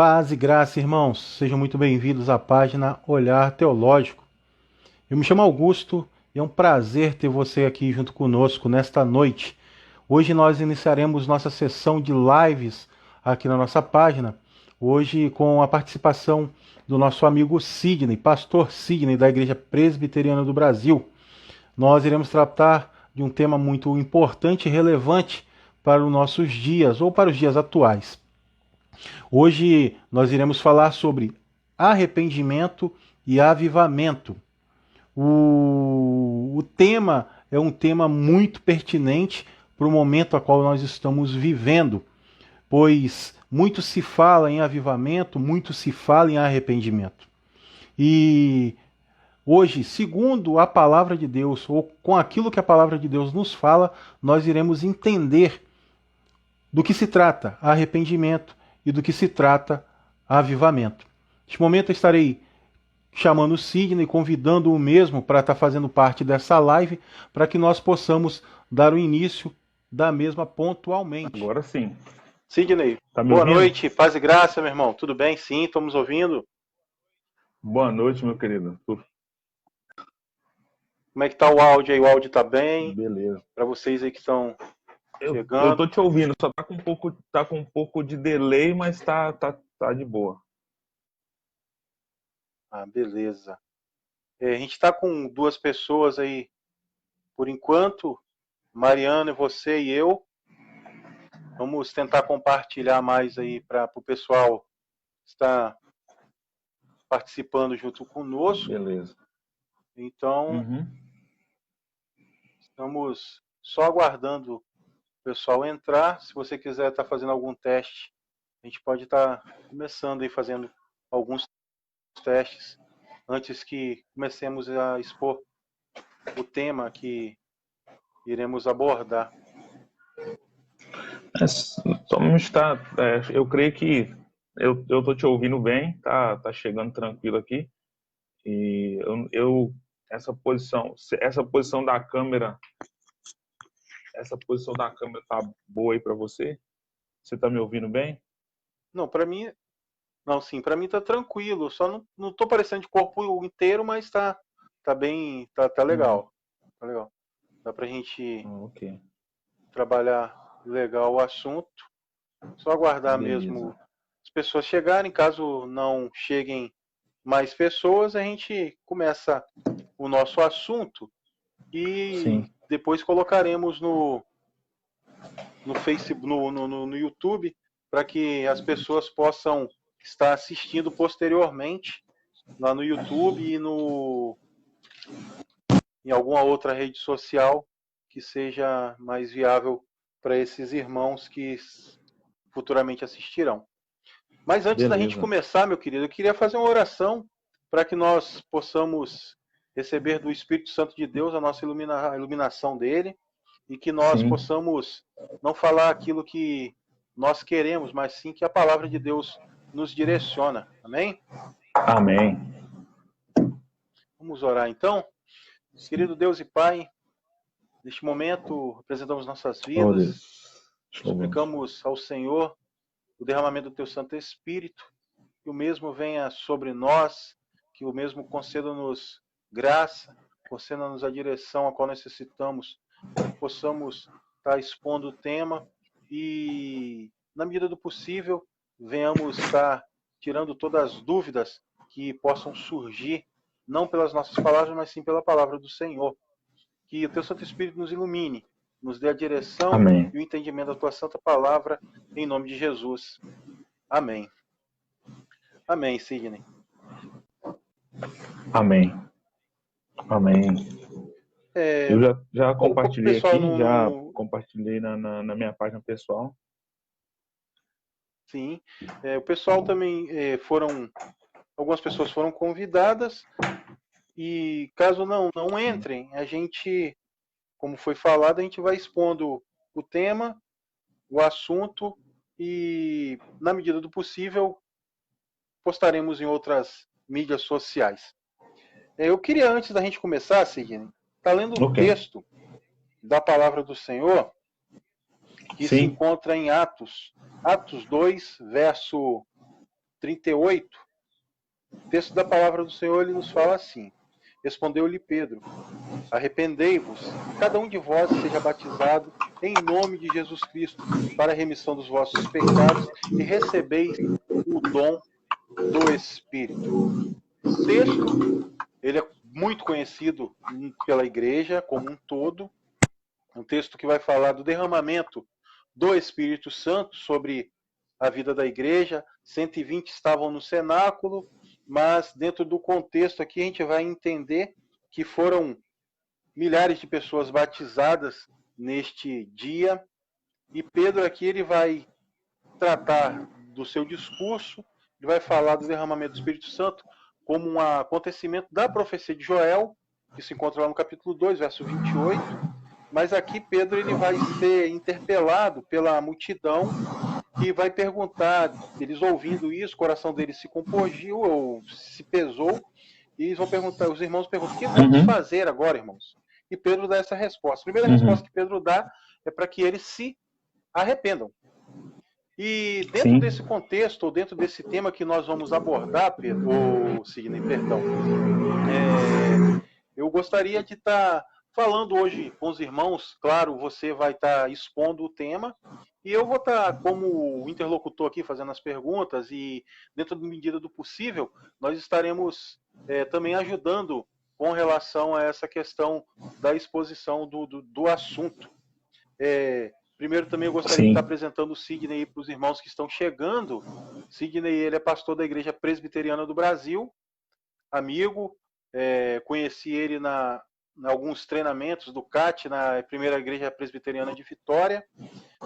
Paz e graça, irmãos. Sejam muito bem-vindos à página Olhar Teológico. Eu me chamo Augusto e é um prazer ter você aqui junto conosco nesta noite. Hoje nós iniciaremos nossa sessão de lives aqui na nossa página. Hoje com a participação do nosso amigo Sidney, pastor Sidney da Igreja Presbiteriana do Brasil. Nós iremos tratar de um tema muito importante e relevante para os nossos dias ou para os dias atuais. Hoje nós iremos falar sobre arrependimento e avivamento. O tema é um tema muito pertinente para o momento a qual nós estamos vivendo, pois muito se fala em avivamento, muito se fala em arrependimento. E hoje, segundo a palavra de Deus, ou com aquilo que a palavra de Deus nos fala, nós iremos entender do que se trata arrependimento e do que se trata avivamento. Neste momento eu estarei chamando o Sidney, convidando o mesmo para estar fazendo parte dessa live, para que nós possamos dar o início da mesma pontualmente. Agora sim. Sidney, Tá me boa ouvindo? noite, paz e graça, meu irmão. Tudo bem? Sim, estamos ouvindo. Boa noite, meu querido. Como é que tá o áudio aí? O áudio tá bem? Beleza. Para vocês aí que estão Eu chegando. tô te ouvindo, só tá com um pouco de delay, mas tá de boa. Ah, beleza. A gente está com duas pessoas aí, por enquanto, Mariana, você e eu. Vamos tentar compartilhar mais aí para o pessoal estar participando junto conosco. Beleza. Então, estamos só aguardando o pessoal entrar. Se você quiser estar fazendo algum teste, a gente pode estar começando aí fazendo alguns testes antes que comecemos a expor o tema que iremos abordar. Eu creio que eu tô te ouvindo bem, tá chegando tranquilo aqui. E essa posição da câmera tá boa aí para você? Você tá me ouvindo bem? Não, para mim, não, sim, para mim tá tranquilo. Só não tô parecendo de corpo inteiro, mas tá bem, tá legal. Tá legal. Dá pra gente Ok. trabalhar legal o assunto. Só aguardar Beleza. mesmo as pessoas chegarem. Caso não cheguem mais pessoas, a gente começa o nosso assunto e Sim. depois colocaremos no Facebook, no YouTube, para que as pessoas possam estar assistindo posteriormente lá no YouTube e em alguma outra rede social que seja mais viável para esses irmãos que futuramente assistirão. Mas antes da gente começar, meu querido, eu queria fazer uma oração para que nós possamos receber do Espírito Santo de Deus a nossa iluminação dele e que nós possamos não falar aquilo que nós queremos, mas sim que a palavra de Deus nos direciona. Amém? Amém. Vamos orar então. Querido Deus e Pai, neste momento apresentamos nossas vidas, suplicamos ao Senhor o derramamento do Teu Santo Espírito, que o mesmo venha sobre nós, que o mesmo conceda-nos graça, conceda-nos a direção a qual necessitamos, para que possamos estar expondo o tema e, na medida do possível, venhamos estar tirando todas as dúvidas que possam surgir, não pelas nossas palavras, mas sim pela palavra do Senhor. Que o Teu Santo Espírito nos ilumine, nos dê a direção Amém. e o entendimento da Tua Santa Palavra, em nome de Jesus. Amém. Amém, Sidney. Amém. Amém. Eu já compartilhei aqui, já compartilhei na minha página pessoal. Sim. O pessoal também algumas pessoas foram convidadas e caso não entrem, a gente, como foi falado, a gente vai expondo o tema, o assunto e, na medida do possível, postaremos em outras mídias sociais. Eu queria, antes da gente começar, Sidney, estar lendo o texto da palavra do Senhor, que se encontra em Atos 2, verso 38, o texto da palavra do Senhor, ele nos fala assim: respondeu-lhe Pedro: arrependei-vos, cada um de vós seja batizado em nome de Jesus Cristo para a remissão dos vossos pecados e recebeis o dom do Espírito. O texto, ele é muito conhecido pela igreja como um todo. Um texto que vai falar do derramamento do Espírito Santo sobre a vida da igreja. 120 estavam no cenáculo, mas dentro do contexto aqui a gente vai entender que foram milhares de pessoas batizadas neste dia. E Pedro aqui ele vai tratar do seu discurso, ele vai falar do derramamento do Espírito Santo como um acontecimento da profecia de Joel, que se encontra lá no capítulo 2, verso 28. Mas aqui Pedro ele vai ser interpelado pela multidão que vai perguntar, eles ouvindo isso, o coração deles se compungiu ou se pesou, e eles vão perguntar, os irmãos perguntam: o que vamos fazer agora, irmãos? E Pedro dá essa resposta. A primeira resposta que Pedro dá é para que eles se arrependam. E dentro desse contexto, ou dentro desse tema que nós vamos abordar, Pedro, ou Sidney, perdão, eu gostaria de estar falando hoje com os irmãos. Claro, você vai estar expondo o tema, e eu vou estar como interlocutor aqui fazendo as perguntas, e dentro da medida do possível, nós estaremos também ajudando com relação a essa questão da exposição do assunto. Primeiro também eu gostaria de estar apresentando o Sidney para os irmãos que estão chegando. Sidney, ele é pastor da Igreja Presbiteriana do Brasil, amigo, conheci ele em alguns treinamentos do CAT, na primeira Igreja Presbiteriana de Vitória.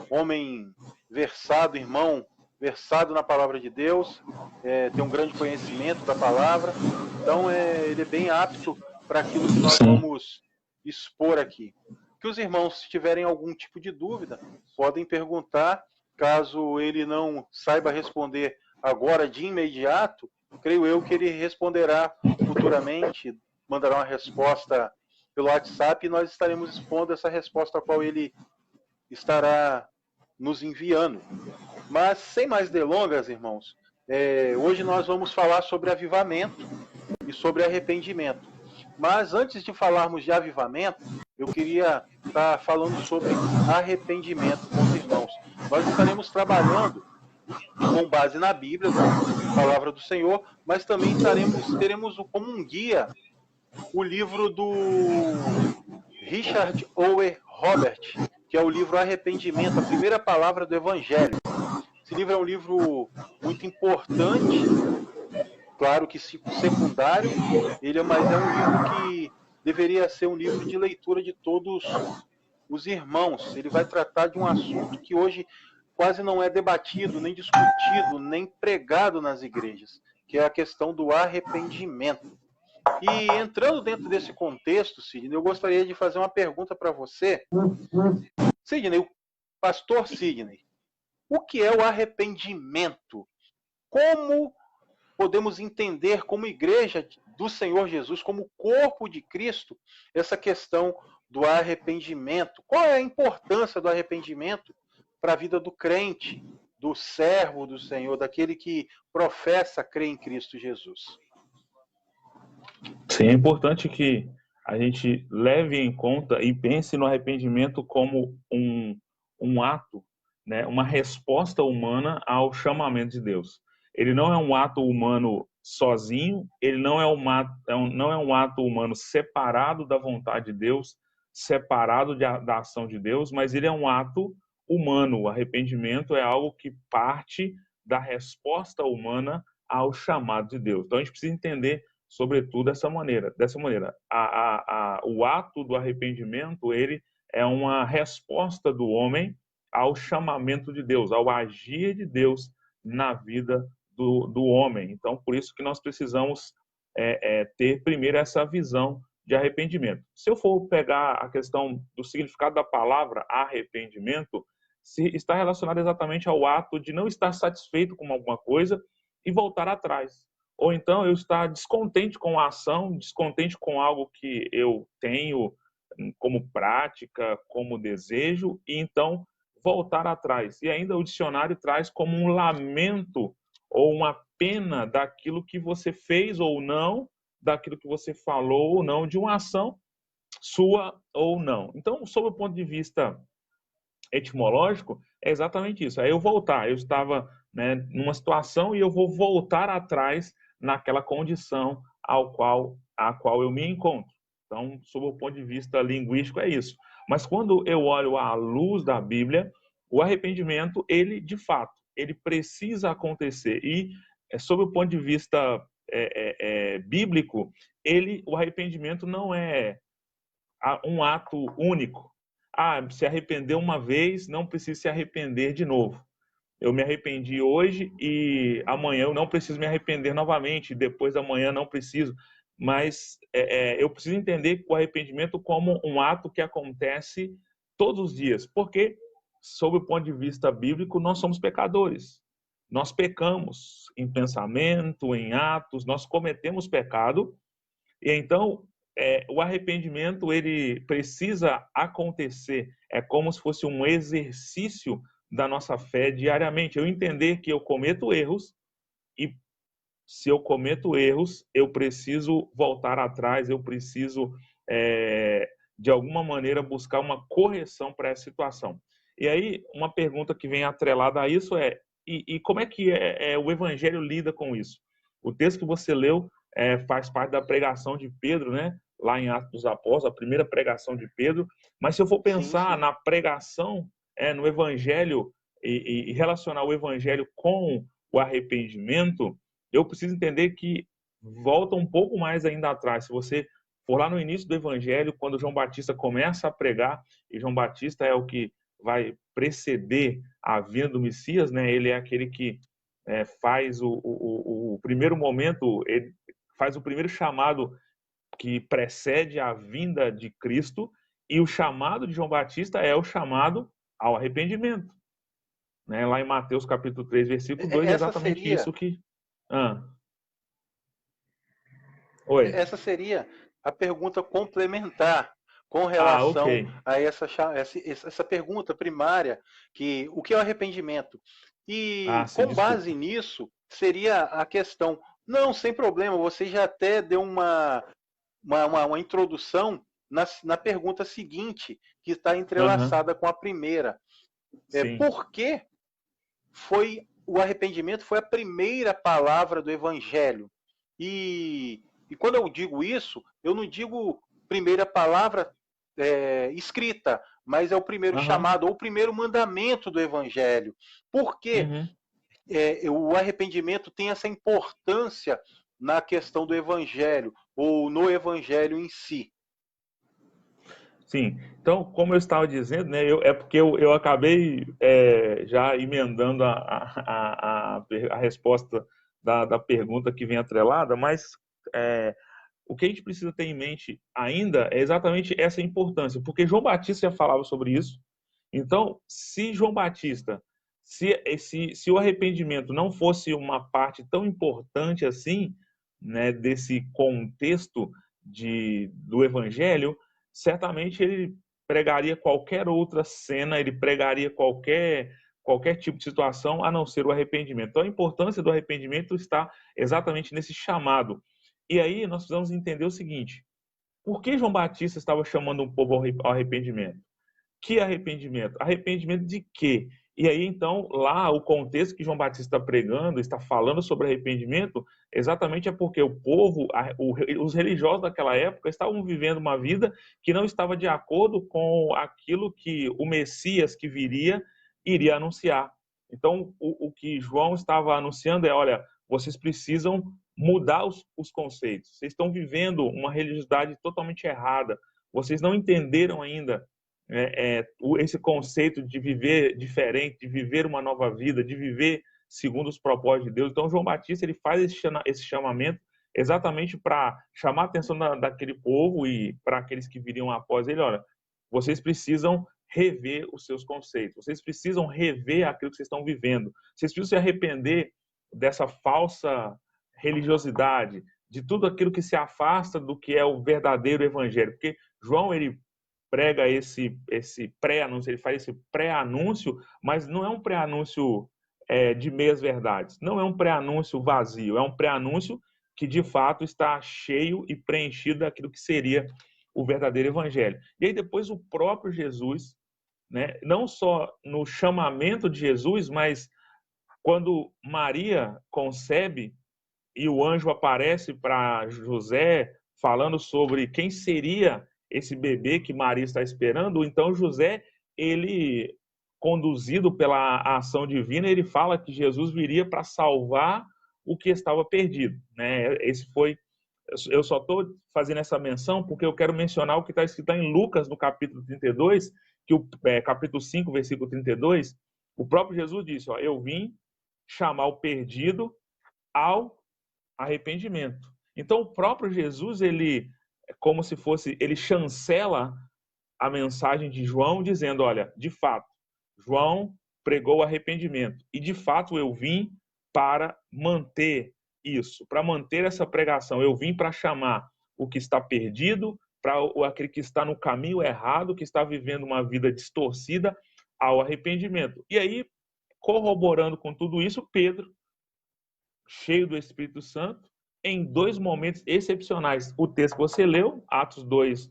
Homem versado, irmão, versado na palavra de Deus, tem um grande conhecimento da palavra, então ele é bem apto para aquilo que nós vamos expor aqui. Que os irmãos, se tiverem algum tipo de dúvida, podem perguntar. Caso ele não saiba responder agora de imediato, creio eu que ele responderá futuramente, mandará uma resposta pelo WhatsApp, e nós estaremos expondo essa resposta a qual ele estará nos enviando. Mas, sem mais delongas, irmãos, hoje nós vamos falar sobre avivamento e sobre arrependimento. Mas antes de falarmos de avivamento, eu queria estar falando sobre arrependimento com os irmãos. Nós estaremos trabalhando com base na Bíblia, na palavra do Senhor, mas também teremos como um guia o livro do Richard Owen Robert, que é o livro Arrependimento, a primeira palavra do Evangelho. Esse livro é um livro muito importante, claro que secundário, mas é um livro que deveria ser um livro de leitura de todos os irmãos. Ele vai tratar de um assunto que hoje quase não é debatido, nem discutido, nem pregado nas igrejas, que é a questão do arrependimento. E entrando dentro desse contexto, Sidney, eu gostaria de fazer uma pergunta para você. Sidney, o pastor Sidney, o que é o arrependimento? Como podemos entender como igreja do Senhor Jesus, como corpo de Cristo, essa questão do arrependimento? Qual é a importância do arrependimento para a vida do crente, do servo do Senhor, daquele que professa crer em Cristo Jesus? Sim, é importante que a gente leve em conta e pense no arrependimento como um ato, né, uma resposta humana ao chamamento de Deus. Ele não é um ato humano sozinho, ele não é um ato humano separado da vontade de Deus, separado da ação de Deus, mas ele é um ato humano. O arrependimento é algo que parte da resposta humana ao chamado de Deus. Então a gente precisa entender, sobretudo, dessa maneira. O ato do arrependimento, ele é uma resposta do homem ao chamamento de Deus, ao agir de Deus na vida do homem. Então, por isso que nós precisamos ter primeiro essa visão de arrependimento. Se eu for pegar a questão do significado da palavra arrependimento, está relacionado exatamente ao ato de não estar satisfeito com alguma coisa e voltar atrás. Ou então eu estar descontente com a ação, descontente com algo que eu tenho como prática, como desejo, e então voltar atrás. E ainda o dicionário traz como um lamento ou uma pena daquilo que você fez ou não, daquilo que você falou ou não, de uma ação sua ou não. Então, sob o ponto de vista etimológico, é exatamente isso. Aí eu voltar, eu estava, né, numa situação e eu vou voltar atrás naquela condição a qual eu me encontro. Então, sob o ponto de vista linguístico, é isso. Mas quando eu olho à luz da Bíblia, o arrependimento, ele, de fato, ele precisa acontecer. E, sob o ponto de vista bíblico, o arrependimento não é um ato único. Se arrependeu uma vez, não precisa se arrepender de novo. Eu me arrependi hoje e amanhã eu não preciso me arrepender novamente, depois da manhã não preciso. Mas eu preciso entender o arrependimento como um ato que acontece todos os dias, porque, sob o ponto de vista bíblico, nós somos pecadores. Nós pecamos em pensamento, em atos, nós cometemos pecado, e então o arrependimento ele precisa acontecer. É como se fosse um exercício da nossa fé diariamente. Eu entender que eu cometo erros e se eu cometo erros, eu preciso voltar atrás, eu preciso, de alguma maneira, buscar uma correção para essa situação. E aí, uma pergunta que vem atrelada a isso e como é que o Evangelho lida com isso? O texto que você leu faz parte da pregação de Pedro, né? Lá em Atos dos Apóstolos, a primeira pregação de Pedro. Mas se eu for pensar na pregação, no Evangelho, e relacionar o Evangelho com o arrependimento, eu preciso entender que volta um pouco mais ainda atrás. Se você for lá no início do Evangelho, quando João Batista começa a pregar, e João Batista é o que vai preceder a vinda do Messias, né? Ele é aquele que faz o primeiro momento, ele faz o primeiro chamado que precede a vinda de Cristo, e o chamado de João Batista é o chamado ao arrependimento. Né? Lá em Mateus capítulo 3, versículo 2, é exatamente isso que... Oi. Essa seria a pergunta complementar com relação a essa pergunta primária, que o que é o arrependimento? E com base nisso, seria a questão, não, sem problema, você já até deu uma introdução na pergunta seguinte, que está entrelaçada com a primeira. Por que o arrependimento foi a primeira palavra do Evangelho? E quando eu digo isso, eu não digo primeira palavra escrita, mas é o primeiro chamado, ou o primeiro mandamento do Evangelho. Por que o arrependimento tem essa importância na questão do Evangelho, ou no Evangelho em si? Sim, então, como eu estava dizendo, né, porque eu acabei já emendando a resposta da pergunta que vem atrelada, mas o que a gente precisa ter em mente ainda é exatamente essa importância, porque João Batista já falava sobre isso. Então, se João Batista, se o arrependimento não fosse uma parte tão importante assim, né, desse contexto do Evangelho, certamente ele pregaria qualquer outra cena, ele pregaria qualquer tipo de situação, a não ser o arrependimento. Então, a importância do arrependimento está exatamente nesse chamado. E aí nós precisamos entender o seguinte: por que João Batista estava chamando o povo ao arrependimento? Que arrependimento? Arrependimento de quê? E aí, então, lá o contexto que João Batista está pregando, está falando sobre arrependimento, exatamente é porque o povo, os religiosos daquela época, estavam vivendo uma vida que não estava de acordo com aquilo que o Messias que viria iria anunciar. Então, o que João estava anunciando é: olha, vocês precisam mudar os conceitos. Vocês estão vivendo uma religiosidade totalmente errada. Vocês não entenderam ainda esse conceito de viver diferente, de viver uma nova vida, de viver segundo os propósitos de Deus. Então, João Batista ele faz esse chamamento exatamente para chamar a atenção daquele povo e para aqueles que viriam após ele: olha, vocês precisam rever os seus conceitos, vocês precisam rever aquilo que vocês estão vivendo, vocês precisam se arrepender dessa falsa religiosidade, de tudo aquilo que se afasta do que é o verdadeiro evangelho. Porque João, ele prega esse pré-anúncio, ele faz esse pré-anúncio, mas não é um pré-anúncio de meias verdades. Não é um pré-anúncio vazio, é um pré-anúncio que de fato está cheio e preenchido daquilo que seria o verdadeiro evangelho. E aí depois o próprio Jesus, né, não só no chamamento de Jesus, mas quando Maria concebe e o anjo aparece para José falando sobre quem seria esse bebê que Maria está esperando, então José, ele, conduzido pela ação divina, ele fala que Jesus viria para salvar o que estava perdido, né? Eu só estou fazendo essa menção porque eu quero mencionar o que está escrito em Lucas, no capítulo 32, capítulo 5, versículo 32, o próprio Jesus disse, ó, eu vim chamar o perdido ao arrependimento. Então, o próprio Jesus, ele, como se fosse, ele chancela a mensagem de João, dizendo, olha, de fato, João pregou arrependimento. E, de fato, eu vim para manter isso, para manter essa pregação. Eu vim para chamar o que está perdido, para aquele que está no caminho errado, que está vivendo uma vida distorcida, ao arrependimento. E aí, corroborando com tudo isso, Pedro, cheio do Espírito Santo, em dois momentos excepcionais. O texto que você leu, Atos 2,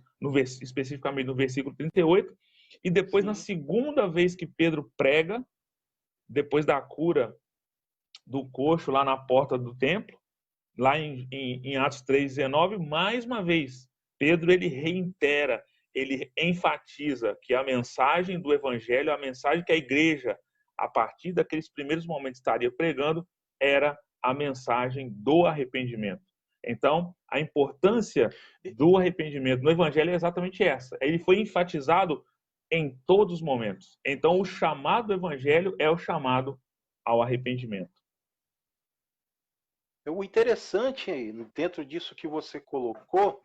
especificamente no versículo 38, e depois, na segunda vez que Pedro prega, depois da cura do coxo lá na porta do templo, lá em Atos 3:19, mais uma vez, Pedro, ele reitera, ele enfatiza que a mensagem do evangelho, a mensagem que a igreja, a partir daqueles primeiros momentos, estaria pregando, era a mensagem do arrependimento. Então, a importância do arrependimento no evangelho é exatamente essa. Ele foi enfatizado em todos os momentos. Então, o chamado do evangelho é o chamado ao arrependimento. O interessante dentro disso que você colocou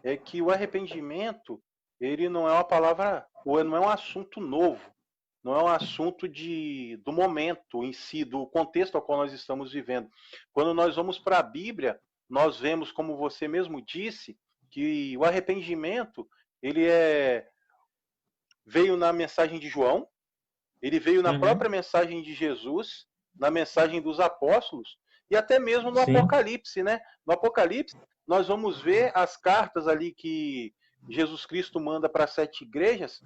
é que o arrependimento, ele não é uma palavra, ou não é um assunto novo, não é um assunto do momento em si, do contexto ao qual nós estamos vivendo. Quando nós vamos para a Bíblia, nós vemos, como você mesmo disse, que o arrependimento, ele veio na mensagem de João, ele veio na própria mensagem de Jesus, na mensagem dos apóstolos, e até mesmo no Apocalipse, né? No Apocalipse, nós vamos ver as cartas ali que Jesus Cristo manda para 7 igrejas.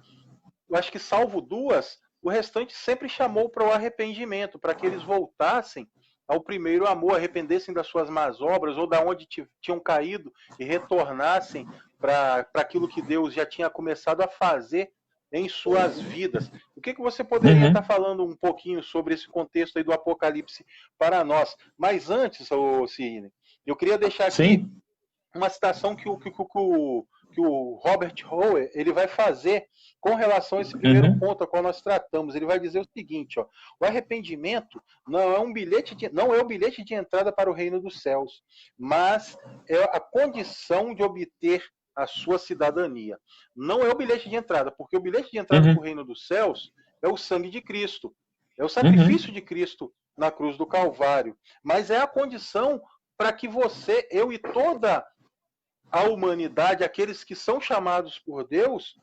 Eu acho que, salvo 2, o restante sempre chamou para o arrependimento, para que eles voltassem ao primeiro amor, arrependessem das suas más obras ou da onde tinham caído e retornassem para aquilo que Deus já tinha começado a fazer em suas vidas. O que você poderia estar falando um pouquinho sobre esse contexto aí do Apocalipse para nós? Mas antes, Sidney, eu queria deixar aqui uma citação que o Robert Howell ele vai fazer com relação a esse primeiro ponto a qual nós tratamos. Ele vai dizer o seguinte, ó, o arrependimento não é o bilhete de entrada para o reino dos céus, mas é a condição de obter a sua cidadania. Não é o bilhete de entrada, porque o bilhete de entrada para o reino dos céus é o sangue de Cristo, é o sacrifício de Cristo na cruz do Calvário, mas é a condição para que você, eu e toda a humanidade, aqueles que são chamados por Deus,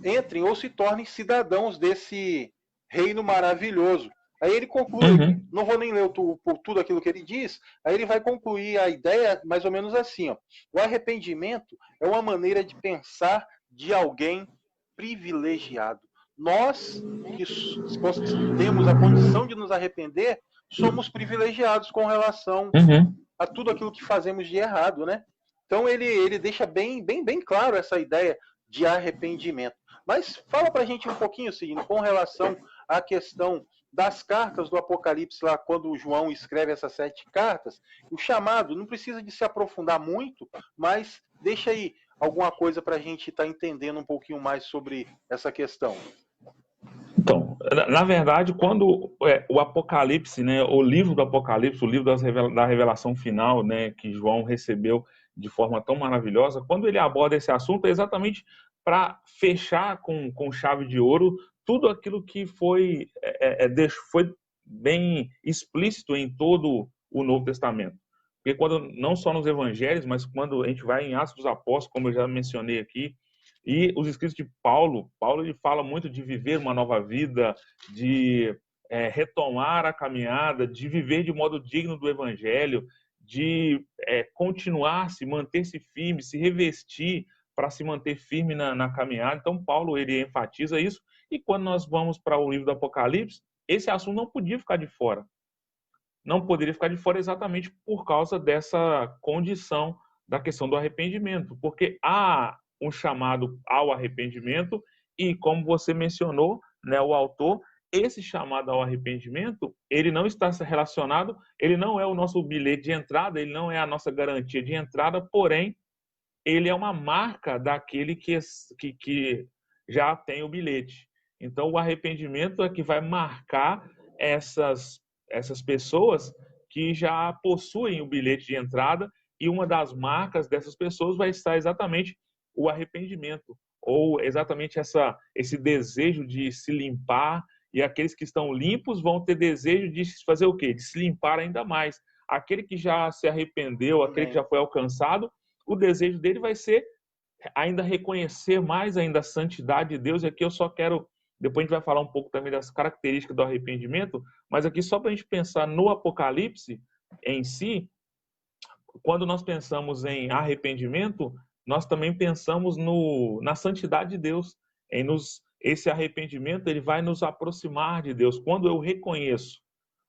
entrem ou se tornem cidadãos desse reino maravilhoso. Aí ele conclui, não vou nem ler por tudo aquilo que ele diz, aí ele vai concluir a ideia mais ou menos assim, ó. O arrependimento é uma maneira de pensar de alguém privilegiado. Nós, que temos a condição de nos arrepender, somos privilegiados com relação a tudo aquilo que fazemos de errado, né? Então ele deixa bem claro essa ideia de arrependimento. Mas fala pra gente um pouquinho, Sidney, com relação à questão das cartas do Apocalipse, lá quando o João escreve essas 7 cartas, o chamado, não precisa de se aprofundar muito, mas deixa aí alguma coisa para a gente estar entendendo um pouquinho mais sobre essa questão. Então, na verdade, quando o Apocalipse, né, o livro do Apocalipse, o livro da revelação final, né, que João recebeu de forma tão maravilhosa, quando ele aborda esse assunto, é exatamente para fechar com chave de ouro tudo aquilo que foi bem explícito em todo o Novo Testamento. Porque não só nos evangelhos, mas quando a gente vai em Atos dos Apóstolos, como eu já mencionei aqui, e os escritos de Paulo ele fala muito de viver uma nova vida, de retomar a caminhada, de viver de modo digno do Evangelho, de continuar, manter-se firme, se revestir para se manter firme na caminhada. Então, Paulo, ele enfatiza isso. E quando nós vamos para o livro do Apocalipse, esse assunto não podia ficar de fora. Não poderia ficar de fora exatamente por causa dessa condição da questão do arrependimento. Porque há um chamado ao arrependimento e, como você mencionou, né, o autor, esse chamado ao arrependimento, ele não está relacionado, ele não é o nosso bilhete de entrada, ele não é a nossa garantia de entrada, porém, ele é uma marca daquele que já tem o bilhete. Então, o arrependimento é que vai marcar essas pessoas que já possuem o bilhete de entrada, e uma das marcas dessas pessoas vai estar exatamente o arrependimento, ou exatamente esse desejo de se limpar. E aqueles que estão limpos vão ter desejo de fazer o quê? De se limpar ainda mais. Aquele que já se arrependeu, aquele que já foi alcançado, o desejo dele vai ser ainda reconhecer mais ainda a santidade de Deus. E aqui eu só quero, depois a gente vai falar um pouco também das características do arrependimento, mas aqui só para a gente pensar no Apocalipse em si, quando nós pensamos em arrependimento, nós também pensamos na santidade de Deus. Esse arrependimento, ele vai nos aproximar de Deus. Quando eu reconheço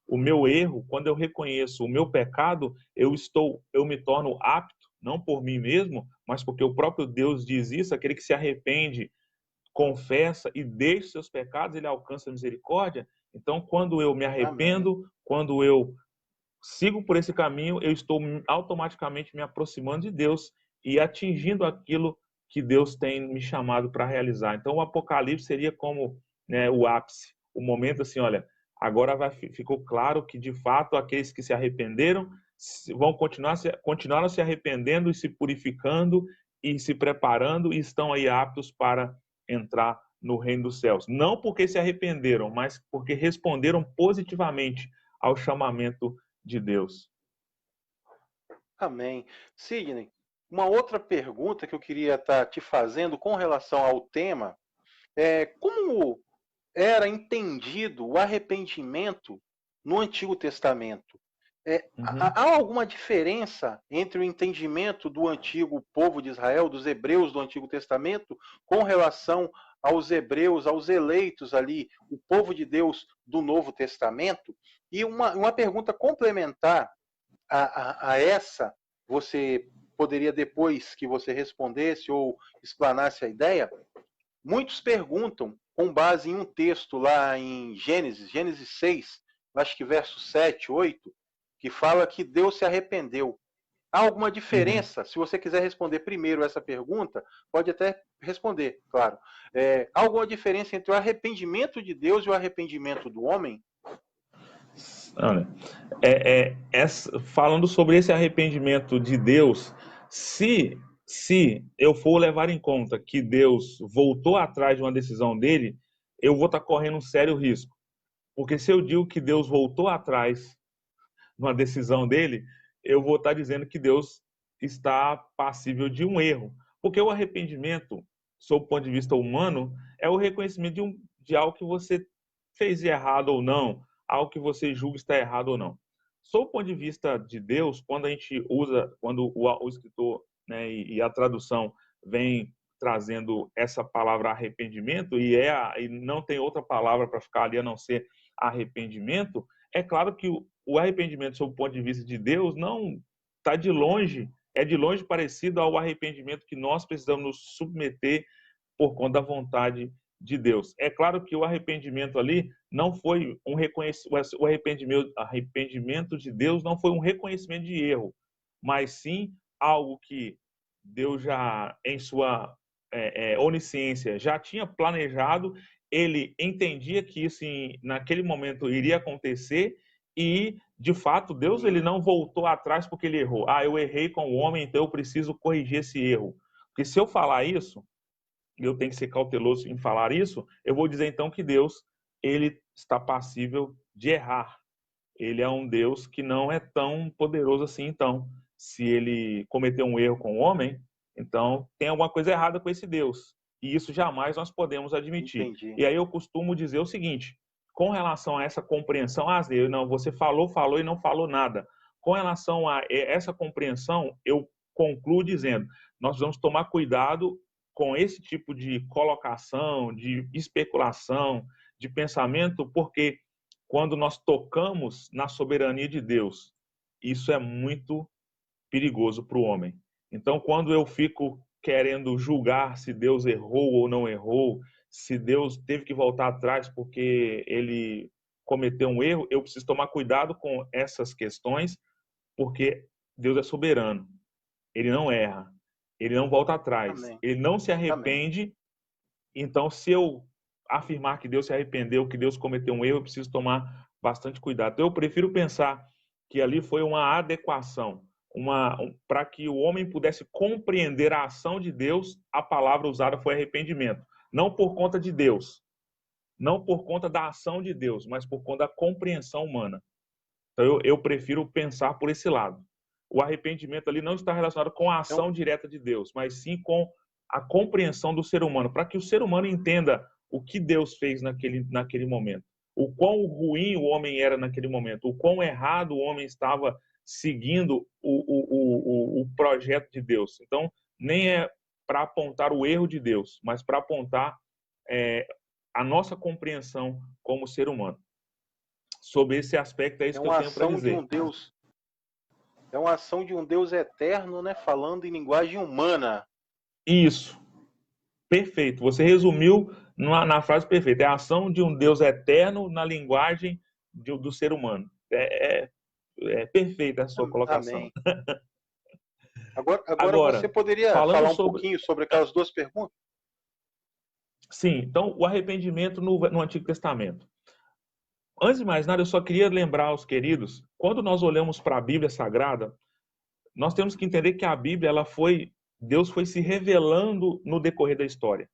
o meu erro, quando eu reconheço o meu pecado, eu me torno apto, não por mim mesmo, mas porque o próprio Deus diz isso: aquele que se arrepende, confessa e deixa seus pecados, ele alcança a misericórdia. Então, quando eu me arrependo, amém, quando eu sigo por esse caminho, eu estou automaticamente me aproximando de Deus e atingindo aquilo que Deus tem me chamado para realizar. Então, o Apocalipse seria como, né, o ápice, o momento assim, olha, agora ficou claro que, de fato, aqueles que se arrependeram vão continuaram se arrependendo e se purificando e se preparando e estão aí aptos para entrar no reino dos céus. Não porque se arrependeram, mas porque responderam positivamente ao chamamento de Deus. Amém. Sidney, uma outra pergunta que eu queria estar te fazendo com relação ao tema é como era entendido o arrependimento no Antigo Testamento? Há alguma diferença entre o entendimento do antigo povo de Israel, dos hebreus do Antigo Testamento, com relação aos hebreus, aos eleitos ali, o povo de Deus do Novo Testamento? E uma pergunta complementar a essa, você poderia, depois que você respondesse ou explanasse a ideia, muitos perguntam, com base em um texto lá em Gênesis 6, acho que verso 7, 8, que fala que Deus se arrependeu. Há alguma diferença? Se você quiser responder primeiro essa pergunta, pode até responder, claro. Há alguma diferença entre o arrependimento de Deus e o arrependimento do homem? Olha, falando sobre esse arrependimento de Deus, se eu for levar em conta que Deus voltou atrás de uma decisão dele, eu vou estar correndo um sério risco. Porque se eu digo que Deus voltou atrás de uma decisão dele, eu vou estar dizendo que Deus está passível de um erro. Porque o arrependimento, sob o ponto de vista humano, é o reconhecimento de algo que você fez de errado ou não, algo que você julga está errado ou não. Sob o ponto de vista de Deus, quando a gente usa, quando o escritor, né, e a tradução vem trazendo essa palavra arrependimento, e não tem outra palavra para ficar ali a não ser arrependimento, é claro que o arrependimento sob o ponto de vista de Deus não está de longe parecido ao arrependimento que nós precisamos nos submeter por conta da vontade de Deus. É claro que o arrependimento ali não foi um reconhecimento, o arrependimento de Deus não foi um reconhecimento de erro, mas sim algo que Deus já, em sua onisciência, já tinha planejado. Ele entendia que isso naquele momento iria acontecer e, de fato, Deus ele não voltou atrás porque ele errou. Eu errei com o homem, então eu preciso corrigir esse erro. Porque se eu falar isso, eu tenho que ser cauteloso em falar isso, eu vou dizer então que Deus ele está passível de errar. Ele é um Deus que não é tão poderoso assim, então. Se ele cometeu um erro com o homem, então tem alguma coisa errada com esse Deus. E isso jamais nós podemos admitir. Entendi. E aí eu costumo dizer o seguinte: com relação a essa compreensão, não, você falou e não falou nada. Com relação a essa compreensão, eu concluo dizendo, nós vamos tomar cuidado com esse tipo de colocação, de especulação, de pensamento, porque quando nós tocamos na soberania de Deus, isso é muito perigoso para o homem. Então, quando eu fico querendo julgar se Deus errou ou não errou, se Deus teve que voltar atrás porque ele cometeu um erro, eu preciso tomar cuidado com essas questões, porque Deus é soberano. Ele não erra. Ele não volta atrás. Amém. Ele não se arrepende. Amém. Então, se eu afirmar que Deus se arrependeu, que Deus cometeu um erro, eu preciso tomar bastante cuidado. Então, eu prefiro pensar que ali foi uma adequação, para que o homem pudesse compreender a ação de Deus. A palavra usada foi arrependimento. Não por conta de Deus, não por conta da ação de Deus, mas por conta da compreensão humana. Então, eu prefiro pensar por esse lado. O arrependimento ali não está relacionado com a ação direta de Deus, mas sim com a compreensão do ser humano, para que o ser humano entenda o que Deus fez naquele momento, o quão ruim o homem era naquele momento, o quão errado o homem estava seguindo o projeto de Deus. Então, nem é para apontar o erro de Deus, mas para apontar a nossa compreensão como ser humano. Sobre esse aspecto, é isso que eu tenho para dizer. É uma ação de um Deus eterno, né, falando em linguagem humana. Isso. Perfeito. Você resumiu na frase perfeita. É a ação de um Deus eterno na linguagem do ser humano. É perfeita a sua colocação. Amém. Agora você poderia falar um pouquinho sobre aquelas duas perguntas? Sim. Então, o arrependimento no Antigo Testamento. Antes de mais nada, eu só queria lembrar aos queridos, quando nós olhamos para a Bíblia Sagrada, nós temos que entender que a Bíblia, Deus foi se revelando no decorrer da história.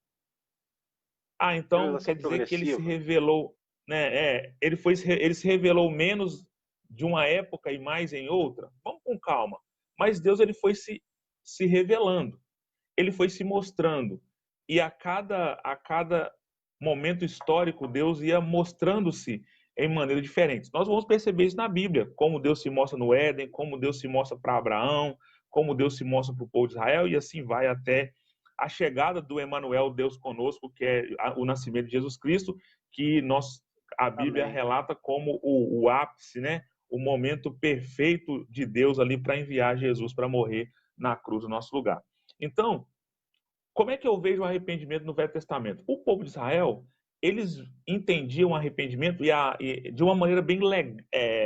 Então quer dizer que ele se revelou, né? Ele se revelou menos de uma época e mais em outra. Vamos com calma. Mas Deus, ele foi se revelando. Ele foi se mostrando. E a cada momento histórico, Deus ia mostrando-se em maneira diferente. Nós vamos perceber isso na Bíblia, como Deus se mostra no Éden, como Deus se mostra para Abraão, como Deus se mostra para o povo de Israel, e assim vai até a chegada do Emanuel, Deus conosco, que é o nascimento de Jesus Cristo, que a Bíblia Amém. relata como o ápice, né? O momento perfeito de Deus ali para enviar Jesus para morrer na cruz no nosso lugar. Então, como é que eu vejo o arrependimento no Velho Testamento? O povo de Israel, eles entendiam o arrependimento de uma maneira bem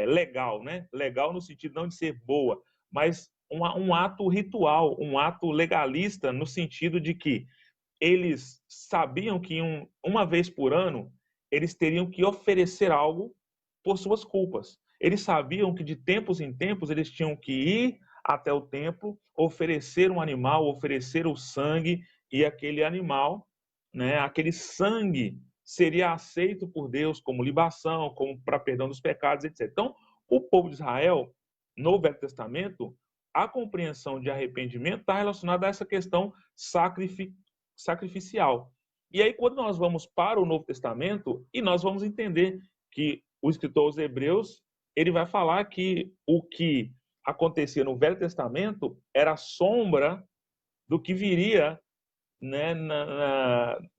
legal, né? Legal no sentido não de ser boa, mas um ato ritual, um ato legalista, no sentido de que eles sabiam que uma vez por ano eles teriam que oferecer algo por suas culpas. Eles sabiam que de tempos em tempos eles tinham que ir até o templo, oferecer um animal, oferecer o sangue, e aquele animal, né, aquele sangue seria aceito por Deus como libação, como para perdão dos pecados, etc. Então, o povo de Israel, no Velho Testamento, a compreensão de arrependimento está relacionada a essa questão sacrificial. E aí, quando nós vamos para o Novo Testamento, e nós vamos entender que o escritor aos Hebreus, ele vai falar que o que acontecia no Velho Testamento era sombra do que viria, né,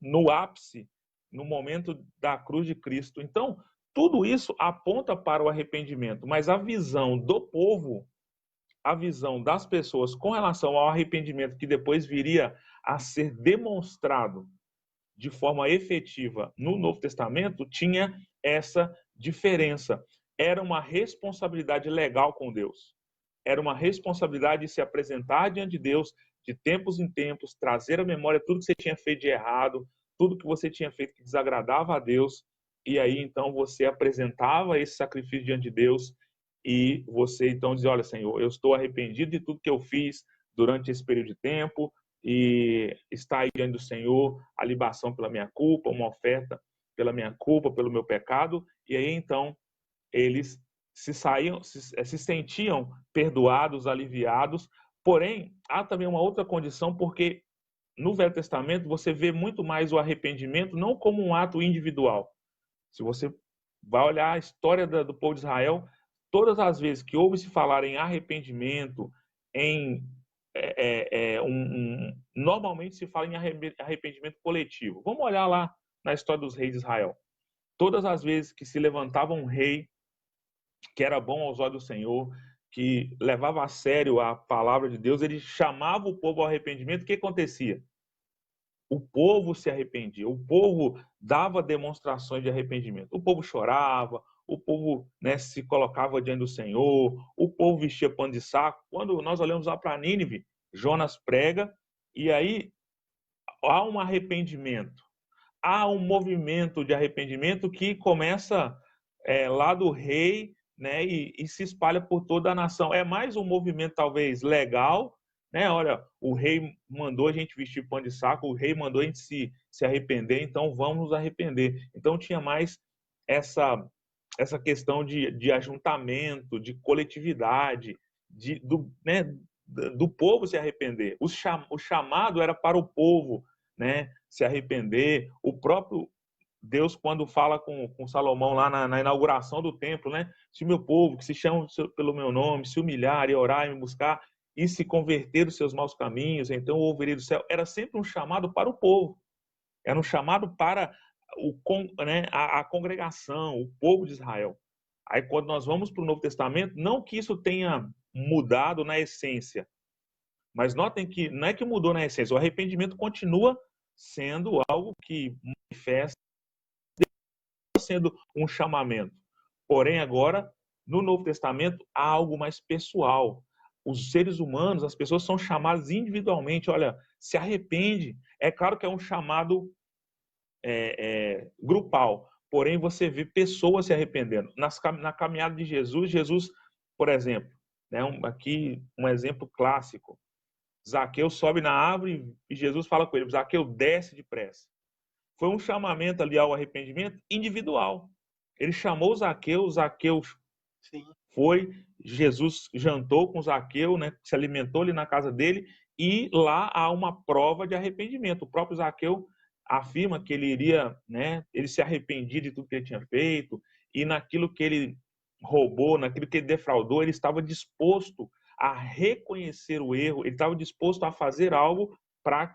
no ápice, no momento da cruz de Cristo. Então, tudo isso aponta para o arrependimento, mas a visão do povo, a visão das pessoas com relação ao arrependimento que depois viria a ser demonstrado de forma efetiva no Novo Testamento, tinha essa diferença. Era uma responsabilidade legal com Deus. Era uma responsabilidade de se apresentar diante de Deus de tempos em tempos, trazer à memória tudo que você tinha feito de errado, tudo que você tinha feito que desagradava a Deus, e aí então você apresentava esse sacrifício diante de Deus, e você então dizia: olha, Senhor, eu estou arrependido de tudo que eu fiz durante esse período de tempo, e está aí diante do Senhor a libação pela minha culpa, uma oferta pela minha culpa, pelo meu pecado, e aí então eles se sentiam perdoados, aliviados. Porém, há também uma outra condição, porque no Velho Testamento você vê muito mais o arrependimento não como um ato individual. Se você vai olhar a história do povo de Israel, todas as vezes que ouve se falar em arrependimento, normalmente se fala em arrependimento coletivo. Vamos olhar lá na história dos reis de Israel. Todas as vezes que se levantava um rei que era bom aos olhos do Senhor, que levava a sério a palavra de Deus, ele chamava o povo ao arrependimento. O que acontecia? O povo se arrependia, o povo dava demonstrações de arrependimento. O povo chorava, o povo, né, se colocava diante do Senhor, o povo vestia pano de saco. Quando nós olhamos lá para Nínive, Jonas prega, e aí há um arrependimento. Há um movimento de arrependimento que começa lá do rei, né, e se espalha por toda a nação. É mais um movimento talvez legal, né? Olha, o rei mandou a gente vestir pano de saco, o rei mandou a gente se arrepender, então vamos nos arrepender. Então tinha mais essa questão de ajuntamento, de coletividade, do povo se arrepender. O chamado era para o povo, né, se arrepender. O próprio Deus, quando fala com Salomão lá na inauguração do templo, né? Se o meu povo, que se chama pelo meu nome, se humilhar e orar e me buscar e se converter dos seus maus caminhos, então eu ouvirei do céu. Era sempre um chamado para o povo. Era um chamado para a congregação, o povo de Israel. Aí quando nós vamos para o Novo Testamento, não que isso tenha mudado na essência, mas notem que não é que mudou na essência, o arrependimento continua sendo algo que manifesta, sendo um chamamento. Porém, agora, no Novo Testamento, há algo mais pessoal. Os seres humanos, as pessoas são chamadas individualmente. Olha, se arrepende. É claro que é um chamado grupal. Porém, você vê pessoas se arrependendo. Na caminhada de Jesus, por exemplo, né, aqui um exemplo clássico. Zaqueu sobe na árvore e Jesus fala com ele, Zaqueu, desce depressa. Foi um chamamento ali ao arrependimento individual. Ele chamou Zaqueu Sim. Foi, Jesus jantou com Zaqueu, né, se alimentou ali na casa dele, e lá há uma prova de arrependimento. O próprio Zaqueu afirma que ele iria, né, ele se arrependia de tudo que ele tinha feito, e naquilo que ele roubou, naquilo que ele defraudou, ele estava disposto a reconhecer o erro, ele estava disposto a fazer algo para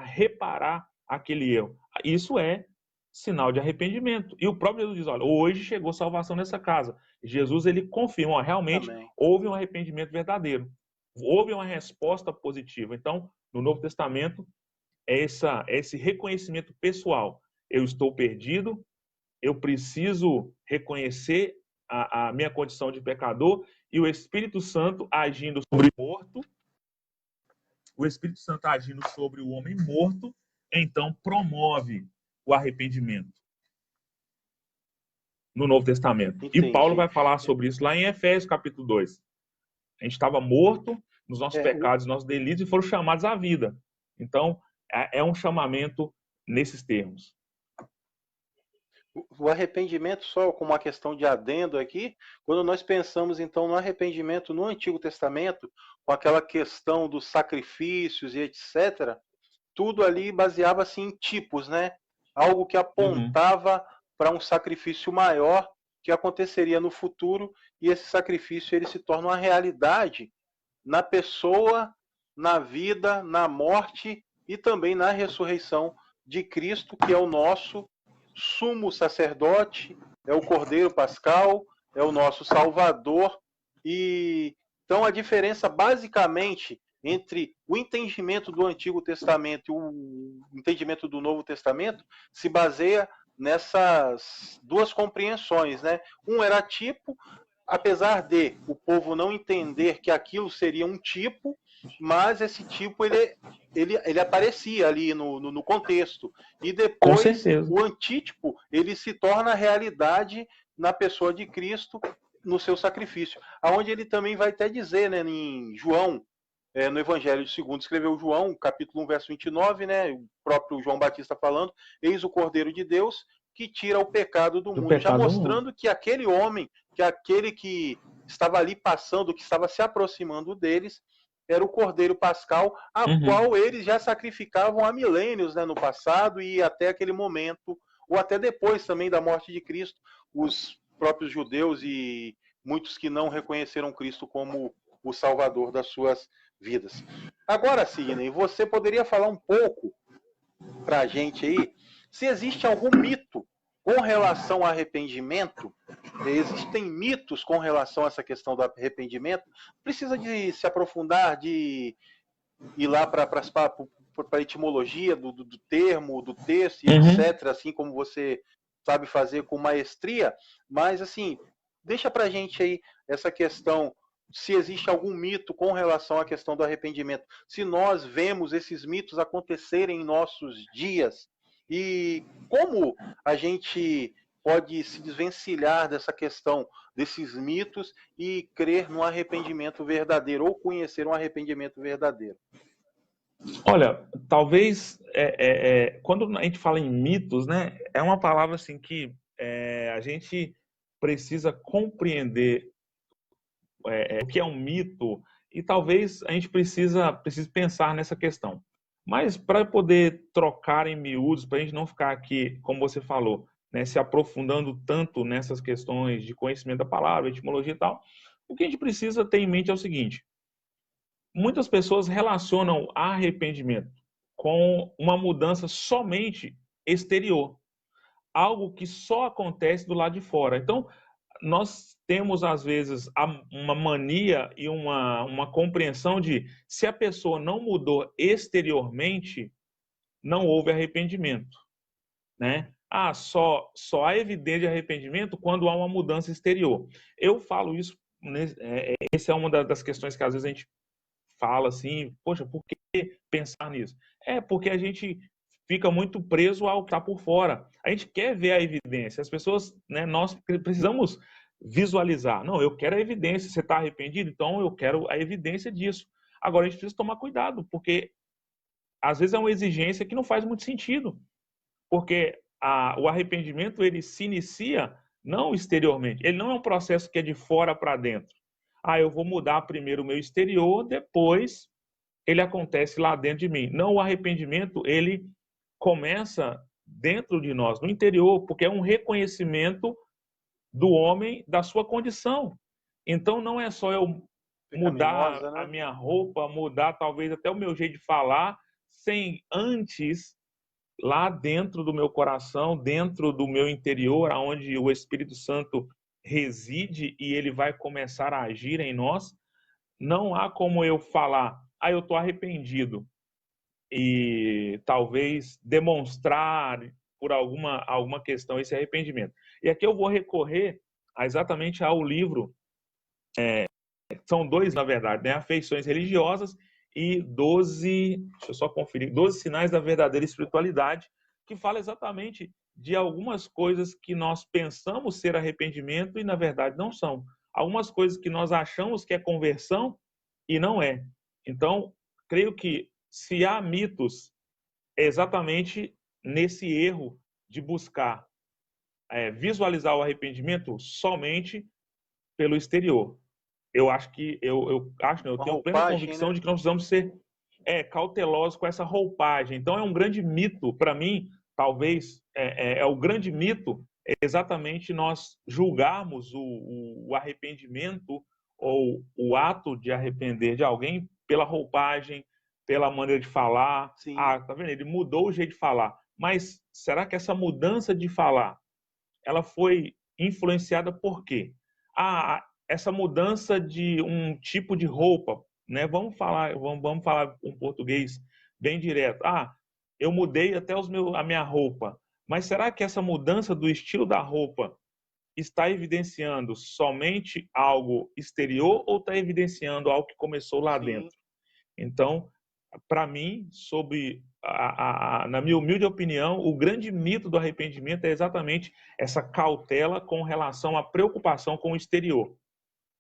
reparar aquele erro. Isso é sinal de arrependimento. E o próprio Jesus diz, olha, hoje chegou salvação nessa casa. Jesus, ele confirma, ó, realmente Amém. Houve um arrependimento verdadeiro. Houve uma resposta positiva. Então, no Novo Testamento, é esse reconhecimento pessoal. Eu estou perdido, eu preciso reconhecer a minha condição de pecador, e o Espírito Santo agindo sobre o morto, o Espírito Santo agindo sobre o homem morto, então promove o arrependimento no Novo Testamento. Entendi. E Paulo vai falar sobre isso lá em Efésios capítulo 2. A gente estava morto nos nossos pecados, nos nossos delitos, e foram chamados à vida. Então, é um chamamento nesses termos. O arrependimento, só como uma questão de adendo aqui, quando nós pensamos então no arrependimento no Antigo Testamento, com aquela questão dos sacrifícios e etc., tudo ali baseava-se em tipos, né? Algo que apontava para um sacrifício maior que aconteceria no futuro, e esse sacrifício ele se torna uma realidade na pessoa, na vida, na morte e também na ressurreição de Cristo, que é o nosso sumo sacerdote, é o Cordeiro Pascal, é o nosso Salvador. E então a diferença basicamente entre o entendimento do Antigo Testamento e o entendimento do Novo Testamento se baseia nessas duas compreensões, né? Um era tipo, apesar de o povo não entender que aquilo seria um tipo, mas esse tipo ele aparecia ali no contexto. E depois o antítipo ele se torna realidade na pessoa de Cristo, no seu sacrifício. Aonde ele também vai até dizer, né, em João, no Evangelho de segundo escreveu João, capítulo 1, verso 29, né, o próprio João Batista falando, eis o Cordeiro de Deus que tira o pecado do mundo, já mostrando que aquele homem, que aquele que estava ali passando, que estava se aproximando deles, era o Cordeiro Pascal, a qual eles já sacrificavam há milênios, né, no passado, e até aquele momento, ou até depois também da morte de Cristo, os próprios judeus e muitos que não reconheceram Cristo como o Salvador das suas vidas. Agora, Sidney, você poderia falar um pouco para a gente aí se existe algum mito com relação ao arrependimento? Existem mitos com relação a essa questão do arrependimento? Precisa de se aprofundar, de ir lá para a etimologia do termo, do texto, e etc., assim como você sabe fazer com maestria, mas assim, deixa para a gente aí essa questão, se existe algum mito com relação à questão do arrependimento, se nós vemos esses mitos acontecerem em nossos dias, e como a gente pode se desvencilhar dessa questão, desses mitos, e crer no arrependimento verdadeiro, ou conhecer um arrependimento verdadeiro. Olha, talvez quando a gente fala em mitos, né, é uma palavra assim que a gente precisa compreender o que é um mito, e talvez a gente precise pensar nessa questão. Mas para poder trocar em miúdos, para a gente não ficar aqui, como você falou, né, se aprofundando tanto nessas questões de conhecimento da palavra, etimologia e tal, o que a gente precisa ter em mente é o seguinte: muitas pessoas relacionam arrependimento com uma mudança somente exterior, algo que só acontece do lado de fora. Então, nós temos, às vezes, uma mania e uma compreensão de se a pessoa não mudou exteriormente, não houve arrependimento, né? Só há evidência de arrependimento quando há uma mudança exterior. Eu falo isso, essa é uma das questões que às vezes a gente fala assim, poxa, por que pensar nisso? É porque a gente fica muito preso ao que está por fora. A gente quer ver a evidência. As pessoas, né, nós precisamos visualizar. Não, eu quero a evidência. Você está arrependido? Então eu quero a evidência disso. Agora a gente precisa tomar cuidado, porque às vezes é uma exigência que não faz muito sentido. Porque o arrependimento, ele se inicia não exteriormente. Ele não é um processo que é de fora para dentro. Eu vou mudar primeiro o meu exterior, depois ele acontece lá dentro de mim. Não, o arrependimento, ele começa dentro de nós, no interior, porque é um reconhecimento do homem da sua condição. Então não é só eu mudar a minha roupa, mudar talvez até o meu jeito de falar, sem antes, lá dentro do meu coração, dentro do meu interior, onde o Espírito Santo reside e ele vai começar a agir em nós, não há como eu falar, eu estou arrependido, e talvez demonstrar por alguma questão esse arrependimento. E aqui eu vou recorrer exatamente ao livro, são dois, na verdade, né? Afeições Religiosas e 12, deixa eu só conferir, 12 Sinais da Verdadeira Espiritualidade, que fala exatamente de algumas coisas que nós pensamos ser arrependimento e, na verdade, não são. Algumas coisas que nós achamos que é conversão e não é. Então, creio que se há mitos, é exatamente nesse erro de buscar visualizar o arrependimento somente pelo exterior. Eu acho que eu tenho plena convicção, né, de que nós precisamos ser cautelosos com essa roupagem. Então é um grande mito para mim, talvez o grande mito é exatamente nós julgarmos o arrependimento ou o ato de arrepender de alguém pela roupagem, pela maneira de falar. Sim. Tá vendo? Ele mudou o jeito de falar. Mas será que essa mudança de falar, ela foi influenciada por quê? Essa mudança de um tipo de roupa, né? Vamos falar um português bem direto. Eu mudei até a minha roupa. Mas será que essa mudança do estilo da roupa está evidenciando somente algo exterior ou está evidenciando algo que começou lá dentro? Então, para mim, na minha humilde opinião, o grande mito do arrependimento é exatamente essa cautela com relação à preocupação com o exterior,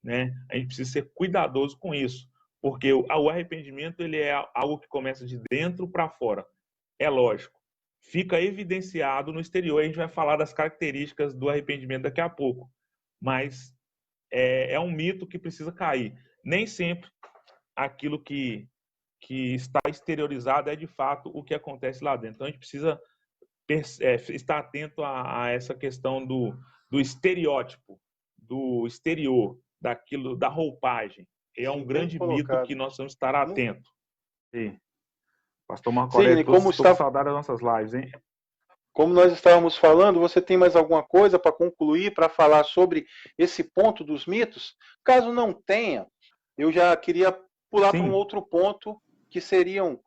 né? A gente precisa ser cuidadoso com isso, porque o arrependimento, ele é algo que começa de dentro para fora. É lógico, fica evidenciado no exterior. A gente vai falar das características do arrependimento daqui a pouco, mas é um mito que precisa cair. Nem sempre aquilo que está exteriorizado é de fato o que acontece lá dentro. Então a gente precisa estar atento a essa questão do estereótipo, do exterior, daquilo, da roupagem. É um grande mito que nós vamos estar atentos. Pastor Marco Aurélio, estou com saudade das nossas lives, hein? Como nós estávamos falando, você tem mais alguma coisa para concluir, para falar sobre esse ponto dos mitos? Caso não tenha, eu já queria pular para um outro ponto, que seriam...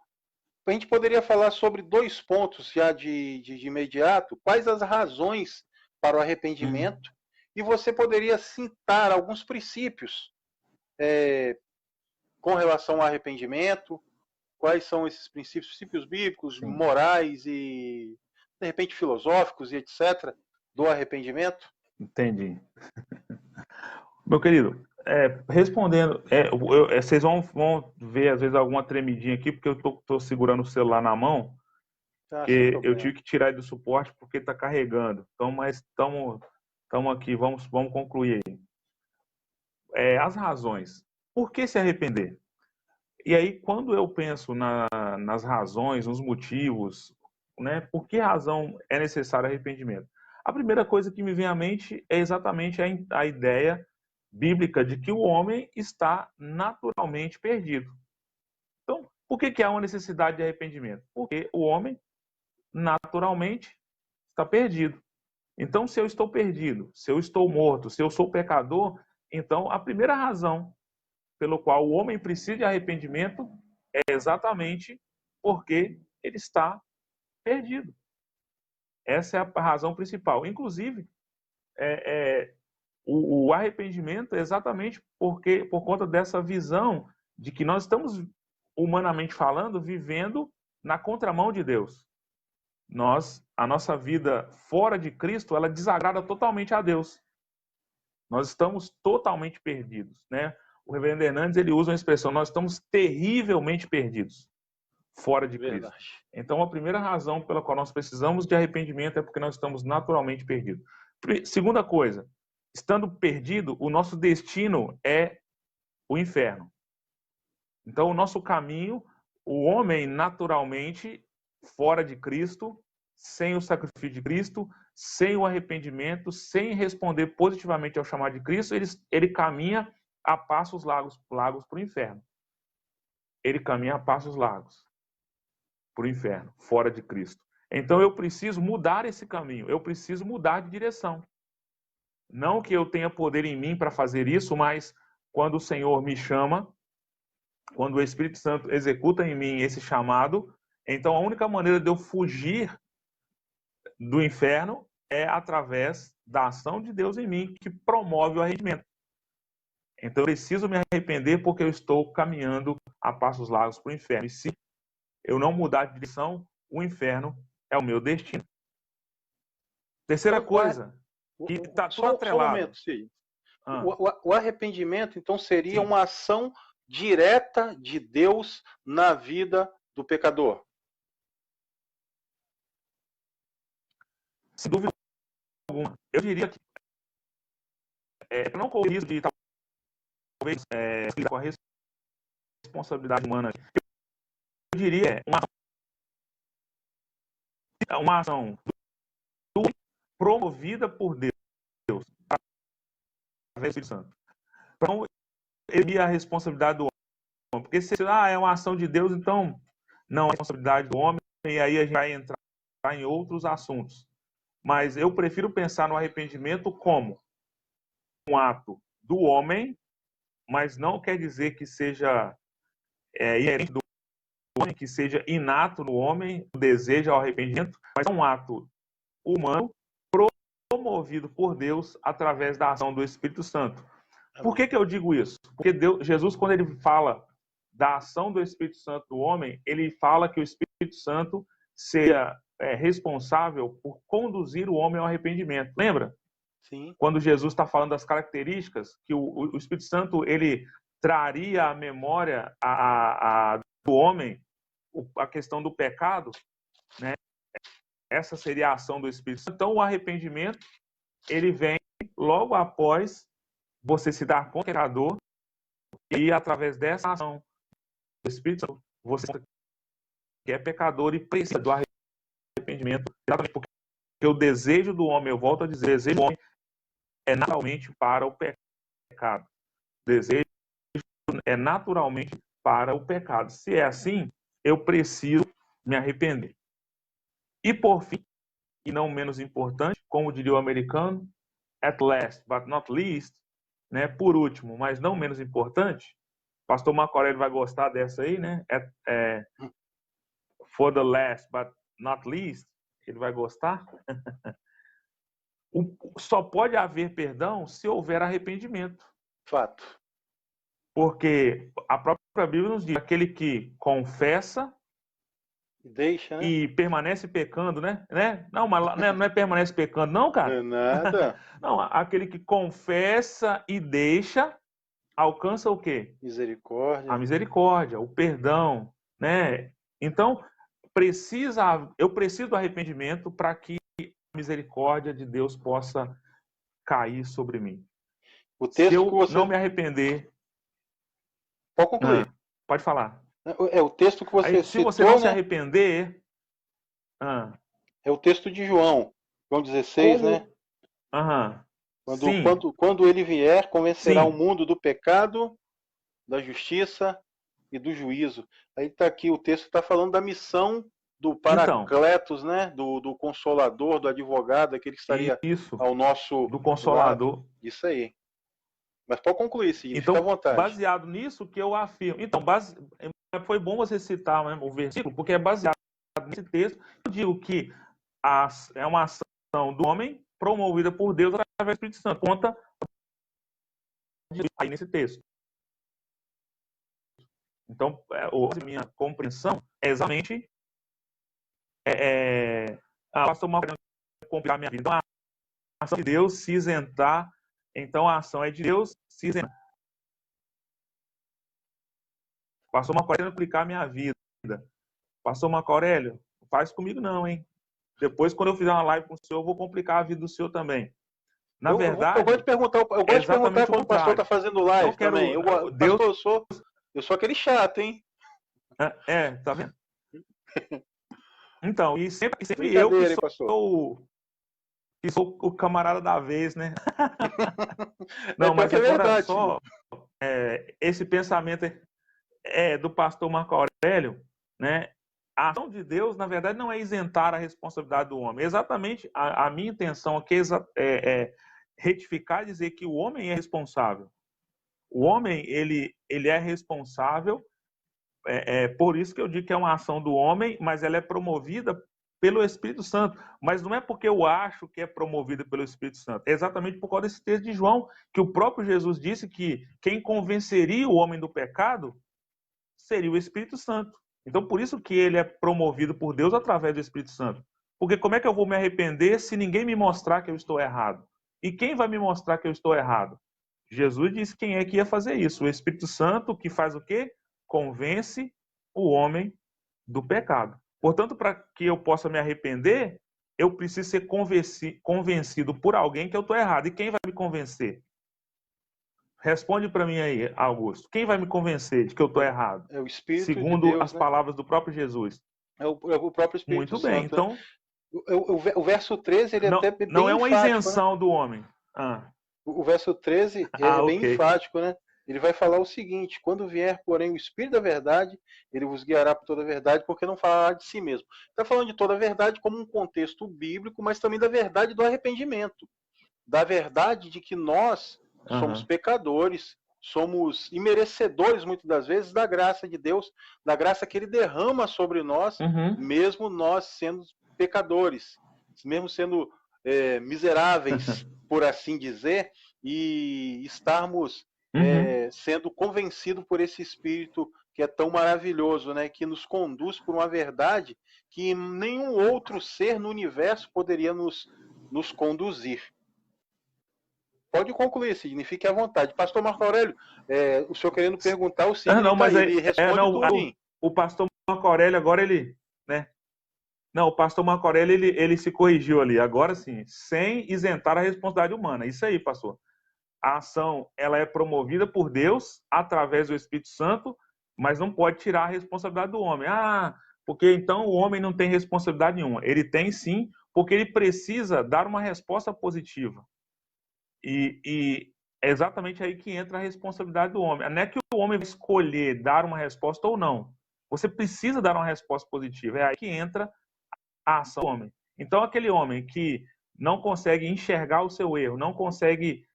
A gente poderia falar sobre 2 pontos já de imediato. Quais as razões para o arrependimento? E você poderia citar alguns princípios com relação ao arrependimento. Quais são esses princípios bíblicos, morais e, de repente, filosóficos e etc., do arrependimento? Entendi. Meu querido, respondendo, vocês vão ver, às vezes, alguma tremidinha aqui, porque eu estou segurando o celular na mão, porque eu tive que tirar ele do suporte porque está carregando. Então, mas estamos aqui, vamos concluir aí. As razões. Por que se arrepender? E aí, quando eu penso nas razões, nos motivos, né, por que razão é necessário arrependimento? A primeira coisa que me vem à mente é exatamente a ideia bíblica de que o homem está naturalmente perdido. Então, por que há uma necessidade de arrependimento? Porque o homem naturalmente está perdido. Então, se eu estou perdido, se eu estou morto, se eu sou pecador, então a primeira razão pelo qual o homem precisa de arrependimento é exatamente porque ele está perdido. Essa é a razão principal. Inclusive, o arrependimento é exatamente por conta dessa visão de que nós estamos, humanamente falando, vivendo na contramão de Deus. A nossa vida fora de Cristo, ela desagrada totalmente a Deus. Nós estamos totalmente perdidos, né? O reverendo Hernandes, ele usa uma expressão: nós estamos terrivelmente perdidos fora de Cristo. Então, a primeira razão pela qual nós precisamos de arrependimento é porque nós estamos naturalmente perdidos. Segunda coisa, estando perdido, o nosso destino é o inferno. Então, o nosso caminho, o homem naturalmente fora de Cristo, sem o sacrifício de Cristo, sem o arrependimento, sem responder positivamente ao chamado de Cristo, ele caminha a passos largos para o inferno. Ele caminha a passos largos para o inferno, fora de Cristo. Então eu preciso mudar esse caminho, eu preciso mudar de direção. Não que eu tenha poder em mim para fazer isso, mas quando o Senhor me chama, quando o Espírito Santo executa em mim esse chamado, então a única maneira de eu fugir do inferno é através da ação de Deus em mim, que promove o arrependimento. Então eu preciso me arrepender porque eu estou caminhando a passos largos para o inferno. E se eu não mudar de direção, o inferno é o meu destino. Terceira coisa, que está tudo atrelado. O arrependimento, então, seria uma ação direta de Deus na vida do pecador. Sem dúvida alguma. Eu diria que não corro risco de talvez com a responsabilidade humana. Eu diria uma ação promovida por Deus através do Espírito Santo. Então, ele a responsabilidade do homem. Porque se é uma ação de Deus, então não é responsabilidade do homem, e aí a gente vai entrar em outros assuntos. Mas eu prefiro pensar no arrependimento como um ato do homem, mas não quer dizer que seja inerente do homem, que seja inato no homem o desejo ao arrependimento, mas é um ato humano promovido por Deus através da ação do Espírito Santo. Por que eu digo isso? Porque Jesus, quando ele fala da ação do Espírito Santo no homem, ele fala que o Espírito Santo seja responsável por conduzir o homem ao arrependimento. Lembra? Sim. Quando Jesus está falando das características que o Espírito Santo ele traria à memória do homem a questão do pecado, né? Essa seria a ação do Espírito Santo. Então, o arrependimento ele vem logo após você se dar conta que é pecador, e através dessa ação do Espírito Santo, você que é pecador e precisa do arrependimento, exatamente porque o desejo do homem, eu volto a dizer, o desejo do homem é naturalmente para o pecado. O desejo é naturalmente para o pecado. Se é assim, eu preciso me arrepender. E por fim, e não menos importante, como diria o americano, at last but not least, né, por último, mas não menos importante, pastor Marco Aurélio vai gostar dessa aí, né? For the last but not least, ele vai gostar. Só pode haver perdão se houver arrependimento. Fato. Porque a própria Bíblia nos diz, aquele que confessa deixa, né? E permanece pecando, né? Não, mas não é permanece pecando, não, cara? Não é nada. Não, aquele que confessa e deixa, alcança o quê? Misericórdia. A misericórdia, o perdão, né? Então, eu preciso do arrependimento para que a misericórdia de Deus possa cair sobre mim. O texto Se eu que você... não me arrepender... Pode concluir. Pode falar. É o texto que você Aí, citou, se você não né? se arrepender... É o texto de João 16, né? Quando ele vier, convencerá o mundo do pecado, da justiça e do juízo. Aí está aqui, o texto está falando da missão do Paracletos, né? Do Consolador, do advogado, aquele que estaria ao nosso do Consolador. lado. Isso aí. Mas pode concluir, Sidney, então, fica à vontade. Baseado nisso que eu afirmo. Então, foi bom você citar, né, o versículo, porque é baseado nesse texto. Eu digo que é uma ação do homem promovida por Deus através do Espírito Santo. Conta aí nesse texto. Então, a minha compreensão é exatamente pastor Marco complicar a minha vida. Então, a ação de Deus se isentar. Então, a ação é de Deus se isentar. Pastor Marco Aurélio aplicar a minha vida. Pastor Marco Aurélio, não faz comigo não, hein? Depois, quando eu fizer uma live com o senhor, eu vou complicar a vida do senhor também. Na verdade... Eu gosto de perguntar, quando o pastor está fazendo live também. Pastor, eu sou aquele chato, hein? Tá vendo? Então, e sempre eu que sou o camarada da vez, né? Não, mas agora só esse pensamento do pastor Marco Aurélio, né? A ação de Deus, na verdade, não é isentar a responsabilidade do homem. Exatamente, a minha intenção aqui é retificar e dizer que o homem é responsável. O homem, ele é responsável, por isso que eu digo que é uma ação do homem, mas ela é promovida pelo Espírito Santo. Mas não é porque eu acho que é promovida pelo Espírito Santo. É exatamente por causa desse texto de João, que o próprio Jesus disse que quem convenceria o homem do pecado seria o Espírito Santo. Então, por isso que ele é promovido por Deus através do Espírito Santo. Porque como é que eu vou me arrepender se ninguém me mostrar que eu estou errado? E quem vai me mostrar que eu estou errado? Jesus disse quem é que ia fazer isso. O Espírito Santo, que faz o quê? Convence o homem do pecado. Portanto, para que eu possa me arrepender, eu preciso ser convencido por alguém que eu estou errado. E quem vai me convencer? Responde para mim aí, Augusto. Quem vai me convencer de que eu estou errado? É o Espírito Segundo de Deus, as palavras do próprio Jesus. É o próprio Espírito Santo. Muito bem, então... O verso 13, ele até bem não é uma enfático, isenção, né, do homem. O verso 13 é bem enfático, né? Ele vai falar o seguinte: quando vier, porém, o Espírito da verdade, ele vos guiará por toda a verdade, porque não falará de si mesmo. Está falando de toda a verdade como um contexto bíblico, mas também da verdade do arrependimento. Da verdade de que nós somos pecadores, somos imerecedores, muitas das vezes, da graça de Deus, da graça que ele derrama sobre nós, mesmo nós sendo pecadores, mesmo sendo miseráveis, por assim dizer, e estarmos sendo convencidos por esse Espírito que é tão maravilhoso, né, que nos conduz por uma verdade que nenhum outro ser no universo poderia nos conduzir. Pode concluir, Sidney, fique à vontade. Pastor Marco Aurélio, o senhor querendo perguntar, o Sidney ele responde tudo. O pastor Marco Aurélio agora ele, né? Não, o pastor Marco Aurélio ele se corrigiu ali. Agora sim, sem isentar a responsabilidade humana. Isso aí, pastor. A ação ela é promovida por Deus através do Espírito Santo, mas não pode tirar a responsabilidade do homem. Porque então o homem não tem responsabilidade nenhuma. Ele tem sim, porque ele precisa dar uma resposta positiva. E é exatamente aí que entra a responsabilidade do homem. Não é que o homem vai escolher dar uma resposta ou não. Você precisa dar uma resposta positiva. É aí que entra a ação do homem. Então, aquele homem que não consegue enxergar o seu erro, não consegue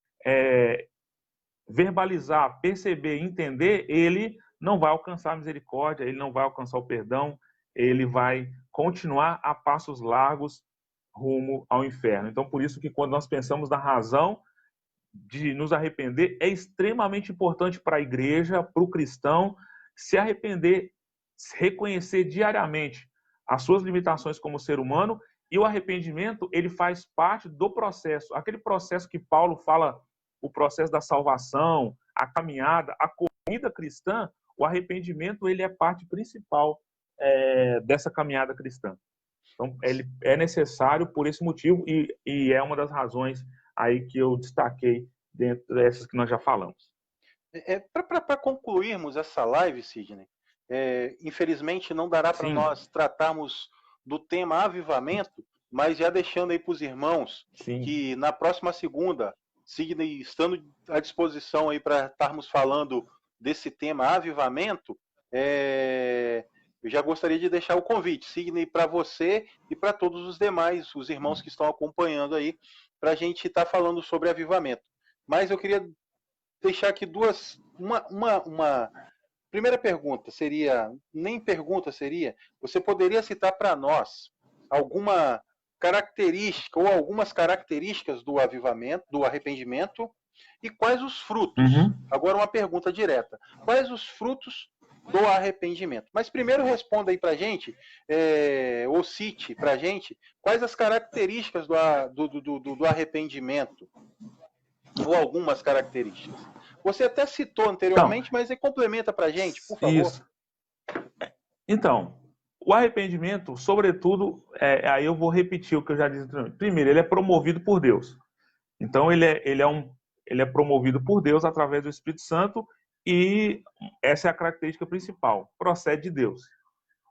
verbalizar, perceber, entender, ele não vai alcançar a misericórdia, ele não vai alcançar o perdão, ele vai continuar a passos largos rumo ao inferno. Então, por isso que quando nós pensamos na razão de nos arrepender, é extremamente importante para a igreja, para o cristão, se arrepender, reconhecer diariamente as suas limitações como ser humano, e o arrependimento, ele faz parte do processo. Aquele processo que Paulo fala, o processo da salvação, a caminhada, a corrida cristã, o arrependimento, ele é parte principal dessa caminhada cristã. Então, ele é necessário por esse motivo e é uma das razões aí que eu destaquei dentro dessas que nós já falamos. Para concluirmos essa live, Sidney, infelizmente não dará para nós tratarmos do tema avivamento, mas já deixando aí para os irmãos que na próxima segunda, Sidney estando à disposição aí para estarmos falando desse tema avivamento, eu já gostaria de deixar o convite, Sidney, para você e para todos os demais, os irmãos que estão acompanhando aí, para a gente estar falando sobre avivamento. Mas eu queria deixar aqui uma primeira pergunta seria, você poderia citar para nós alguma característica ou algumas características do avivamento, do arrependimento, e quais os frutos? Agora uma pergunta direta. Quais os frutos do arrependimento? Mas primeiro responda aí pra gente, ou cite pra gente, quais as características do arrependimento, ou algumas características. Você até citou anteriormente, mas complementa pra gente, por favor. Isso. Então, o arrependimento, sobretudo, aí eu vou repetir o que eu já disse anteriormente. Primeiro, ele é promovido por Deus. Então, ele é promovido por Deus através do Espírito Santo, e essa é a característica principal, procede de Deus.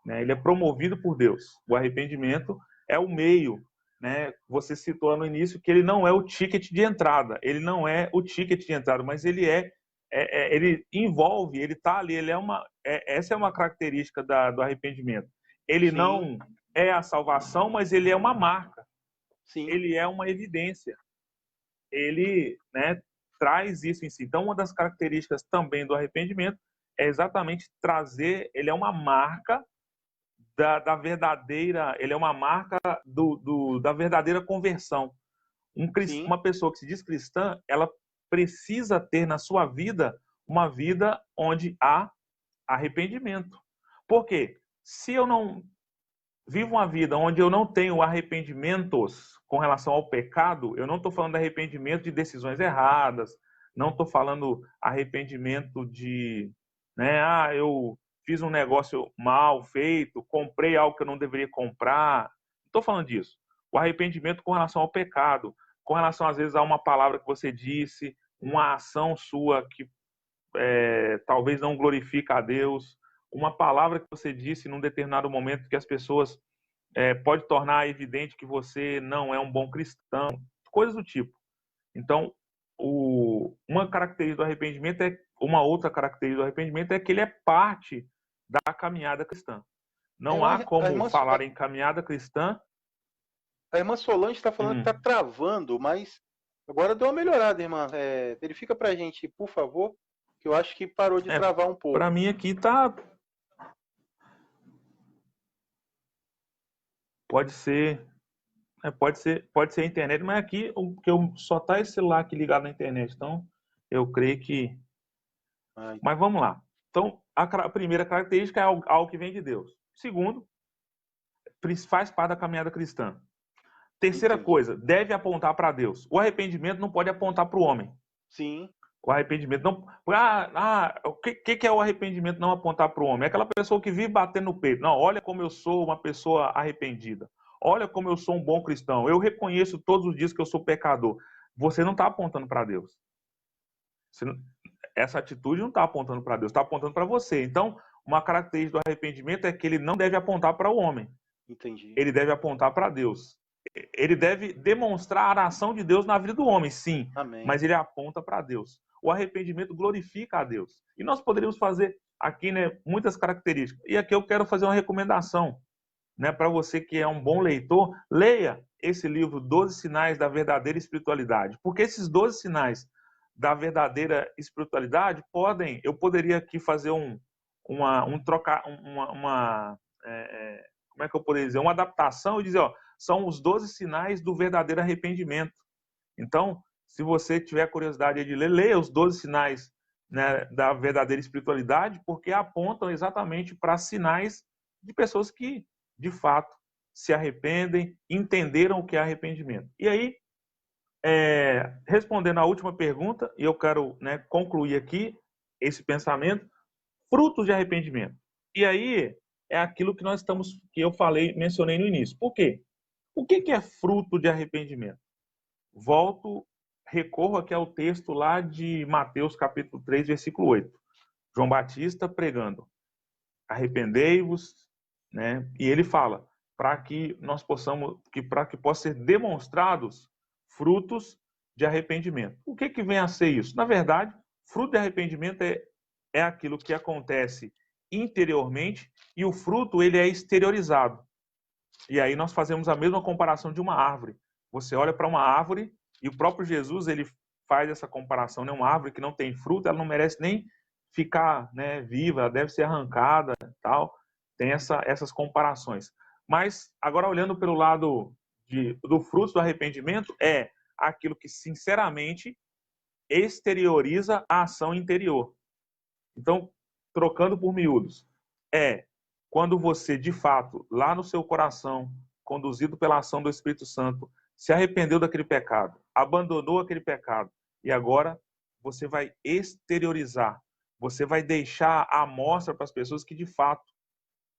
Né? Ele é promovido por Deus. O arrependimento é o meio, né? Você citou no início que ele não é o ticket de entrada, ele não é o ticket de entrada, mas ele ele envolve, ele está ali, essa é uma característica do arrependimento. Ele não é a salvação, mas ele é uma marca. Ele é uma evidência. Ele, né, traz isso em si. Então, uma das características também do arrependimento é exatamente trazer, ele é uma marca da verdadeira, ele é uma marca da verdadeira conversão. Uma pessoa que se diz cristã, ela precisa ter na sua vida uma vida onde há arrependimento. Por quê? Se eu não vivo uma vida onde eu não tenho arrependimentos com relação ao pecado, eu não estou falando de arrependimento de decisões erradas, não estou falando arrependimento de, né, eu fiz um negócio mal feito, comprei algo que eu não deveria comprar. Não estou falando disso. O arrependimento com relação ao pecado, com relação, às vezes, a uma palavra que você disse, uma ação sua que talvez não glorifica a Deus, uma palavra que você disse num determinado momento que as pessoas pode tornar evidente que você não é um bom cristão, coisas do tipo. Então, uma característica do arrependimento uma outra característica do arrependimento é que ele é parte da caminhada cristã. Não há como falar em caminhada cristã. A irmã Solange está falando que está travando, mas agora deu uma melhorada, irmã. Verifica pra gente, por favor, que eu acho que parou de travar um pouco. Para mim aqui tá. Pode ser a internet, mas aqui só tá esse celular aqui ligado na internet, então eu creio que. Mas vamos lá. Então, a primeira característica é algo que vem de Deus. Segundo, faz parte da caminhada cristã. Terceira coisa, deve apontar para Deus. O arrependimento não pode apontar para o homem. Sim. O arrependimento não. O que é o arrependimento não apontar para o homem? É aquela pessoa que vive batendo no peito. Não, olha como eu sou uma pessoa arrependida. Olha como eu sou um bom cristão. Eu reconheço todos os dias que eu sou pecador. Você não está apontando para Deus. Essa atitude não está apontando para Deus, está apontando para você. Então, uma característica do arrependimento é que ele não deve apontar para o homem. Entendi. Ele deve apontar para Deus. ele deve demonstrar a ação de Deus na vida do homem, sim. Amém. Mas ele aponta para Deus. O arrependimento glorifica a Deus. E nós poderíamos fazer aqui, né, muitas características. E aqui eu quero fazer uma recomendação, né, para você que é um bom leitor. Leia esse livro, 12 Sinais da Verdadeira Espiritualidade. Porque esses 12 sinais da verdadeira espiritualidade eu poderia aqui fazer como é que eu poderia dizer? Uma adaptação e dizer, ó, são os 12 sinais do verdadeiro arrependimento. Então, se você tiver curiosidade de ler, leia os 12 sinais, né, da verdadeira espiritualidade, porque apontam exatamente para sinais de pessoas que, de fato, se arrependem, entenderam o que é arrependimento. E aí, respondendo à última pergunta, e eu quero, né, concluir aqui esse pensamento, frutos de arrependimento. E aí é aquilo que eu mencionei no início. Por quê? O que é fruto de arrependimento? Recorro aqui ao texto lá de Mateus capítulo 3, versículo 8. João Batista pregando, arrependei-vos, né? E ele fala, para que possam ser demonstrados frutos de arrependimento. O que vem a ser isso? Na verdade, fruto de arrependimento é aquilo que acontece interiormente e o fruto ele é exteriorizado. E aí nós fazemos a mesma comparação de uma árvore. Você olha para uma árvore e o próprio Jesus ele faz essa comparação, né? Uma árvore que não tem fruto, ela não merece nem ficar, né, viva, ela deve ser arrancada, tal. Tem essas comparações. Mas agora olhando pelo lado do fruto do arrependimento, é aquilo que sinceramente exterioriza a ação interior. Então, trocando por miúdos, quando você, de fato, lá no seu coração, conduzido pela ação do Espírito Santo, se arrependeu daquele pecado, abandonou aquele pecado, e agora você vai exteriorizar, você vai deixar à mostra para as pessoas que, de fato,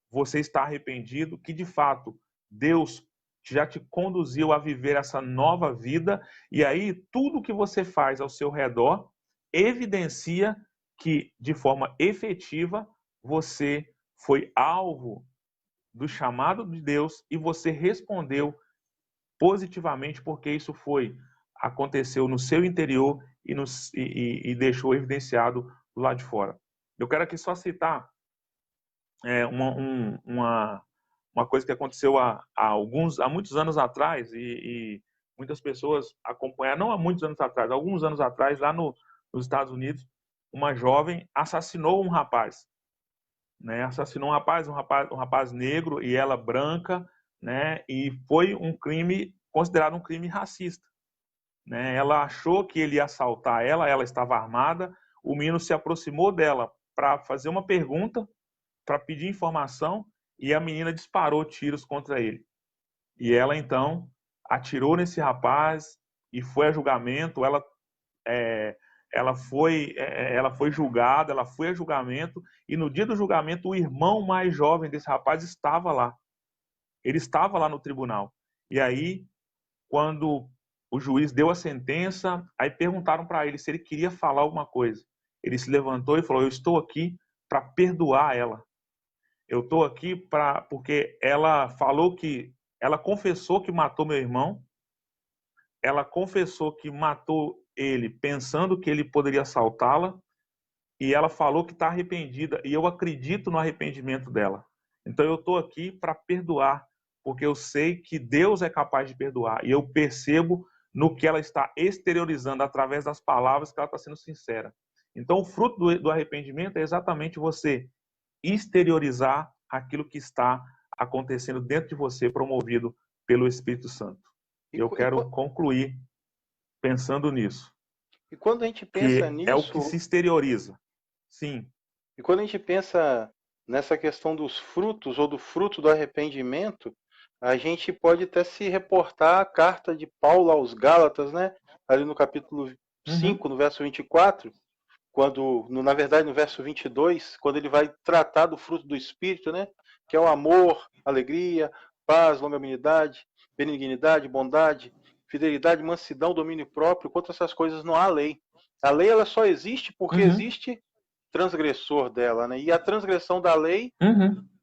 você está arrependido, que, de fato, Deus já te conduziu a viver essa nova vida, e aí tudo que você faz ao seu redor evidencia que, de forma efetiva, você foi alvo do chamado de Deus e você respondeu positivamente, porque isso aconteceu no seu interior e deixou evidenciado do lado de fora. Eu quero aqui só citar uma coisa que aconteceu há muitos anos atrás e muitas pessoas acompanharam, não há muitos anos atrás, alguns anos atrás, lá nos Estados Unidos, uma jovem assassinou um rapaz. Né? Assassinou um rapaz negro e ela branca, né? E foi considerado um crime racista. Né? Ela achou que ele ia assaltar ela estava armada, o menino se aproximou dela para fazer uma pergunta, para pedir informação, e a menina disparou tiros contra ele. E ela, então, atirou nesse rapaz e foi a julgamento. Ela foi julgada, ela foi a julgamento, e no dia do julgamento o irmão mais jovem desse rapaz estava lá. Ele estava lá no tribunal. E aí, quando o juiz deu a sentença, aí perguntaram para ele se ele queria falar alguma coisa. Ele se levantou e falou, eu estou aqui para perdoar ela. Eu estou aqui porque ela confessou que matou meu irmão, ela confessou que matou ele pensando que ele poderia assaltá-la, e ela falou que está arrependida, e eu acredito no arrependimento dela. Então eu estou aqui para perdoar, porque eu sei que Deus é capaz de perdoar, e eu percebo no que ela está exteriorizando através das palavras que ela está sendo sincera. Então o fruto do arrependimento é exatamente você exteriorizar aquilo que está acontecendo dentro de você, promovido pelo Espírito Santo. Eu quero concluir pensando nisso. E quando a gente pensa nisso... É o que se exterioriza. Sim. E quando a gente pensa nessa questão dos frutos ou do fruto do arrependimento, a gente pode até se reportar à carta de Paulo aos Gálatas, né? Ali no capítulo 5, no verso 24, na verdade no verso 22, quando ele vai tratar do fruto do Espírito, né? Que é o amor, alegria, paz, longanimidade, benignidade, bondade, fidelidade, mansidão, domínio próprio. Contra essas coisas não há lei. A lei ela só existe porque existe transgressor dela, né? E a transgressão da lei,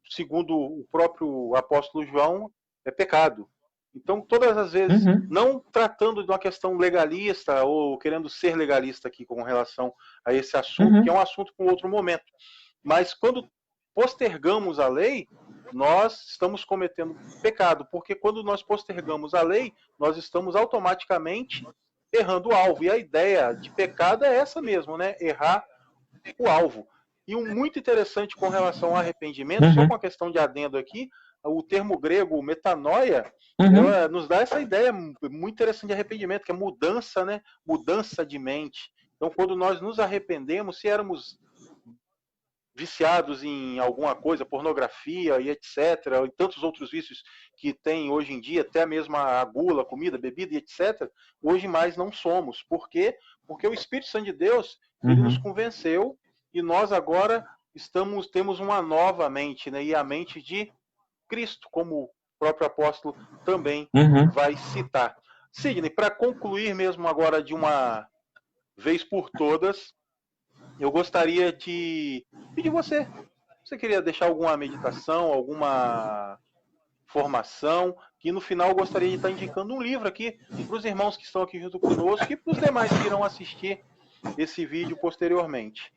segundo o próprio apóstolo João, é pecado. Então, todas as vezes, não tratando de uma questão legalista ou querendo ser legalista aqui com relação a esse assunto, que é um assunto com outro momento. Mas quando postergamos a lei, nós estamos cometendo pecado, porque quando nós postergamos a lei, nós estamos automaticamente errando o alvo. E a ideia de pecado é essa mesmo, né? Errar o alvo. E um muito interessante com relação ao arrependimento, só com a questão de adendo aqui, o termo grego metanoia, ela nos dá essa ideia muito interessante de arrependimento, que é mudança, né? Mudança de mente. Então, quando nós nos arrependemos, se éramos viciados em alguma coisa, pornografia e etc., e tantos outros vícios que tem hoje em dia, até mesmo a gula, comida, bebida e etc., hoje mais não somos. Por quê? Porque o Espírito Santo de Deus, ele nos convenceu e nós agora temos uma nova mente, né? E a mente de Cristo, como o próprio apóstolo também vai citar. Sidney, para concluir mesmo agora de uma vez por todas, eu gostaria de pedir você. Você queria deixar alguma meditação, alguma formação, que no final eu gostaria de estar indicando um livro aqui para os irmãos que estão aqui junto conosco e para os demais que irão assistir esse vídeo posteriormente.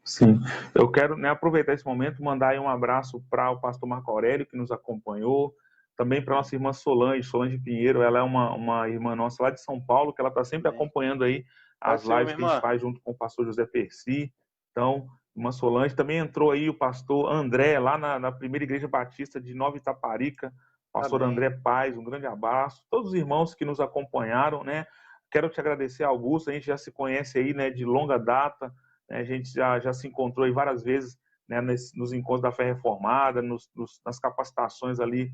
Sim, eu quero, né, aproveitar esse momento e mandar aí um abraço para o pastor Marco Aurélio, que nos acompanhou, também para a nossa irmã Solange Pinheiro. Ela é uma irmã nossa lá de São Paulo, que ela está sempre acompanhando aí as lives que a gente faz junto com o pastor José Percy. Então, irmã Solange, também entrou aí o pastor André, lá na primeira igreja batista de Nova Itaparica, pastor André Paz, um grande abraço. Todos os irmãos que nos acompanharam, né? Quero te agradecer, Augusto, a gente já se conhece aí, né, de longa data. A gente já se encontrou aí várias vezes, né, nos encontros da Fé Reformada, nas capacitações ali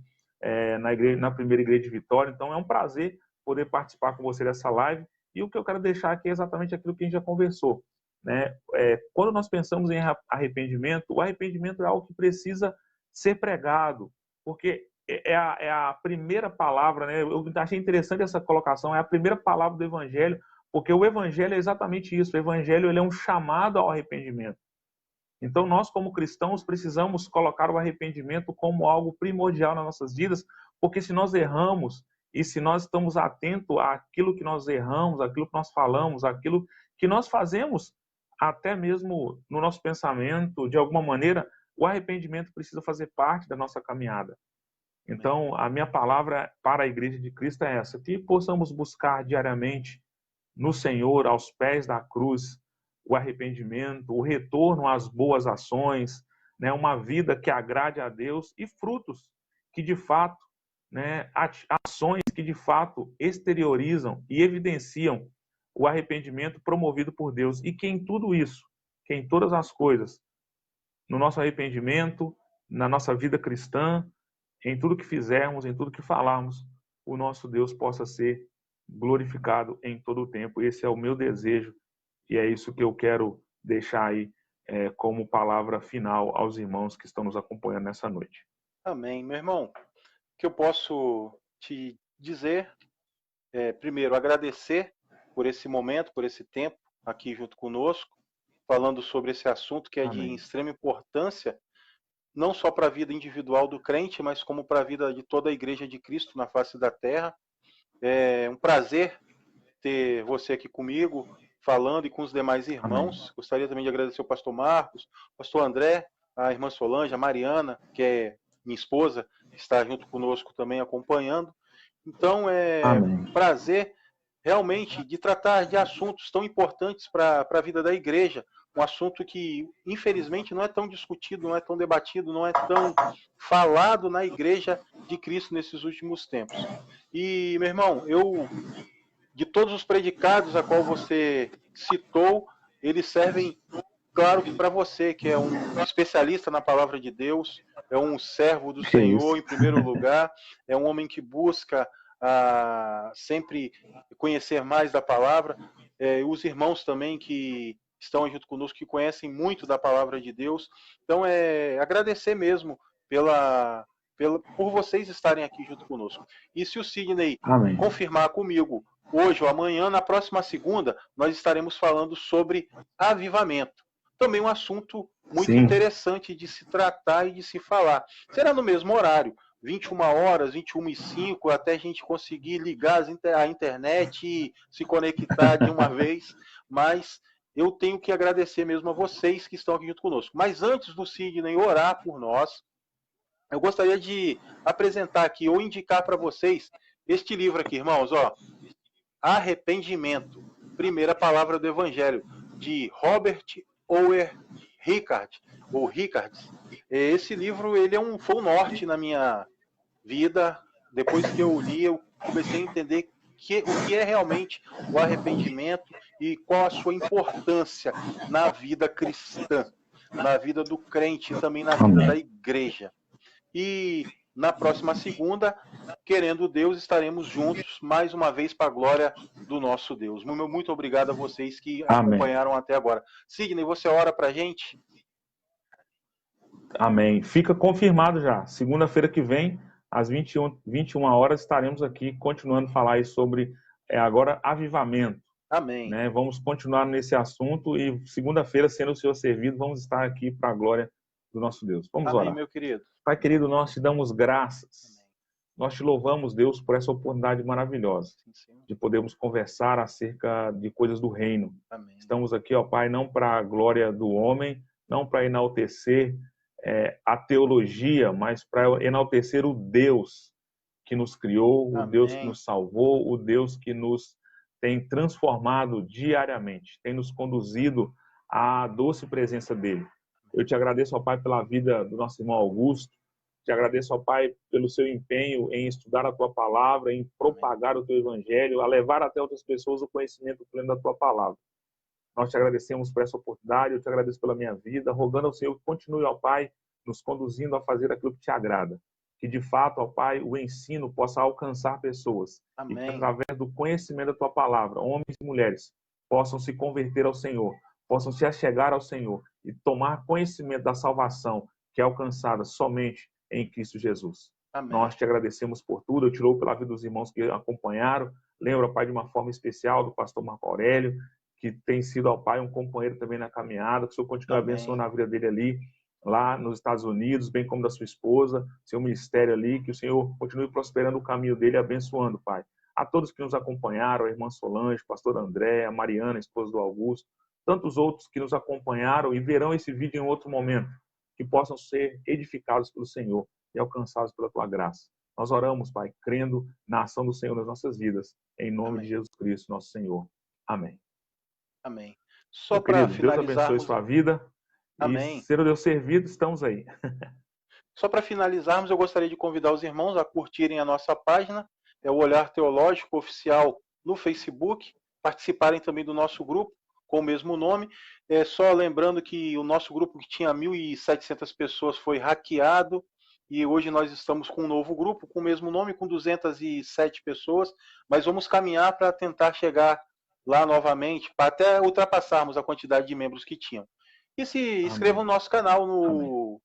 na primeira igreja de Vitória. Então é um prazer poder participar com você dessa live. E o que eu quero deixar aqui é exatamente aquilo que a gente já conversou, né? Quando nós pensamos em arrependimento, o arrependimento é algo que precisa ser pregado, porque é a primeira palavra, né? Eu achei interessante essa colocação, é a primeira palavra do Evangelho, porque o Evangelho é exatamente isso. O Evangelho, ele é um chamado ao arrependimento. Então, nós, como cristãos, precisamos colocar o arrependimento como algo primordial nas nossas vidas, porque se nós erramos e se nós estamos atentos àquilo que nós erramos, àquilo que nós falamos, àquilo que nós fazemos, até mesmo no nosso pensamento, de alguma maneira, o arrependimento precisa fazer parte da nossa caminhada. Então, a minha palavra para a Igreja de Cristo é essa: que possamos buscar diariamente no Senhor, aos pés da cruz, o arrependimento, o retorno às boas ações, né, uma vida que agrade a Deus e frutos que de fato, né, ações que de fato exteriorizam e evidenciam o arrependimento promovido por Deus. E que em tudo isso, que em todas as coisas, no nosso arrependimento, na nossa vida cristã, em tudo que fizermos, em tudo que falarmos, o nosso Deus possa ser glorificado em todo o tempo. Esse é o meu desejo e é isso que eu quero deixar aí como palavra final aos irmãos que estão nos acompanhando nessa noite. Amém. Meu irmão, o que eu posso te dizer é, primeiro, agradecer por esse momento, por esse tempo aqui junto conosco, falando sobre esse assunto que é de extrema importância, não só para a vida individual do crente, mas como para a vida de toda a Igreja de Cristo na face da terra. É um prazer ter você aqui comigo, falando, e com os demais irmãos. Amém. Gostaria também de agradecer o pastor Marcos, o pastor André, a irmã Solange, a Mariana, que é minha esposa, que está junto conosco também acompanhando. Então, é um prazer realmente de tratar de assuntos tão importantes para a vida da igreja, um assunto que, infelizmente, não é tão discutido, não é tão debatido, não é tão falado na igreja de Cristo nesses últimos tempos. E, meu irmão, de todos os predicados a qual você citou, eles servem, claro, para você, que é um especialista na palavra de Deus, é um servo do Senhor, em primeiro lugar, é um homem que busca sempre conhecer mais da palavra. Os irmãos também que estão junto conosco, que conhecem muito da palavra de Deus. Então, agradecer mesmo por vocês estarem aqui junto conosco. E se o Sidney confirmar comigo hoje ou amanhã, na próxima segunda, nós estaremos falando sobre avivamento. Também um assunto muito interessante de se tratar e de se falar. Será no mesmo horário, 21 horas, 21h05, até a gente conseguir ligar a internet e se conectar de uma vez, mas eu tenho que agradecer mesmo a vocês que estão aqui junto conosco. Mas antes do Sidney orar por nós, eu gostaria de apresentar aqui ou indicar para vocês este livro aqui, irmãos, ó, Arrependimento, Primeira Palavra do Evangelho, de Robert Ower Rickard, ou Rickards. Esse livro ele foi um norte na minha vida. Depois que eu li, eu comecei a entender o que é realmente o arrependimento e qual a sua importância na vida cristã, na vida do crente e também na vida da igreja. E na próxima segunda, querendo Deus, estaremos juntos mais uma vez para a glória do nosso Deus. Muito obrigado a vocês que acompanharam até agora. Sidney, você ora para a gente? Amém. Fica confirmado já. Segunda-feira que vem, às 21 horas, estaremos aqui continuando a falar sobre agora avivamento. Amém. Né? Vamos continuar nesse assunto e segunda-feira, sendo o Senhor servido, vamos estar aqui para a glória do nosso Deus. Vamos Amém, orar. meu querido. Pai querido, nós te damos graças. Nós te louvamos, Deus, por essa oportunidade maravilhosa de podermos conversar acerca de coisas do reino. Amém. Estamos aqui, ó Pai, não para a glória do homem, não para enaltecer a teologia, mas para enaltecer o Deus que nos criou, o Deus que nos salvou, o Deus que nos tem transformado diariamente, tem nos conduzido à doce presença dele. Eu te agradeço, ó Pai, pela vida do nosso irmão Augusto. Te agradeço, ó Pai, pelo seu empenho em estudar a tua palavra, em propagar o teu evangelho, a levar até outras pessoas o conhecimento pleno da tua palavra. Nós te agradecemos por essa oportunidade, eu te agradeço pela minha vida, rogando ao Senhor que continue, ó Pai, nos conduzindo a fazer aquilo que te agrada. Que, de fato, ó Pai, o ensino possa alcançar pessoas. Amém. E que, através do conhecimento da tua palavra, homens e mulheres possam se converter ao Senhor, possam se achegar ao Senhor e tomar conhecimento da salvação que é alcançada somente em Cristo Jesus. Amém. Nós te agradecemos por tudo. Eu te louvo pela vida dos irmãos que acompanharam. Lembra, Pai, de uma forma especial do pastor Marco Aurélio, que tem sido, ó Pai, um companheiro também na caminhada. Que o Senhor continue abençoando a vida dele ali, lá nos Estados Unidos, bem como da sua esposa, seu ministério ali. Que o Senhor continue prosperando o caminho dele, abençoando, Pai. A todos que nos acompanharam, a irmã Solange, pastor André, a Mariana, esposa do Augusto, tantos outros que nos acompanharam e verão esse vídeo em outro momento, que possam ser edificados pelo Senhor e alcançados pela tua graça. Nós oramos, Pai, crendo na ação do Senhor nas nossas vidas, em nome de Jesus Cristo, nosso Senhor. Amém. Amém. Só para finalizar, Deus abençoe sua vida. Amém. E ser o Deus servido, estamos aí. Só para finalizarmos, eu gostaria de convidar os irmãos a curtirem a nossa página, é o Olhar Teológico Oficial no Facebook, participarem também do nosso grupo, com o mesmo nome. Só lembrando que o nosso grupo, que tinha 1.700 pessoas, foi hackeado, e hoje nós estamos com um novo grupo, com o mesmo nome, com 207 pessoas, mas vamos caminhar para tentar chegar lá novamente, para até ultrapassarmos a quantidade de membros que tinham. E se inscrevam no nosso canal no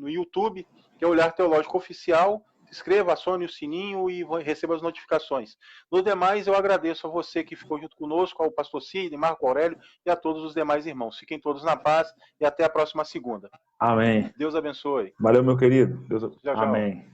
YouTube, que é Olhar Teológico Oficial. Se inscreva, acione o sininho e receba as notificações. No demais, eu agradeço a você que ficou junto conosco, ao pastor Sidney, Marco Aurélio e a todos os demais irmãos. Fiquem todos na paz e até a próxima segunda. Amém. Deus abençoe. Valeu, meu querido. Tchau. Amém.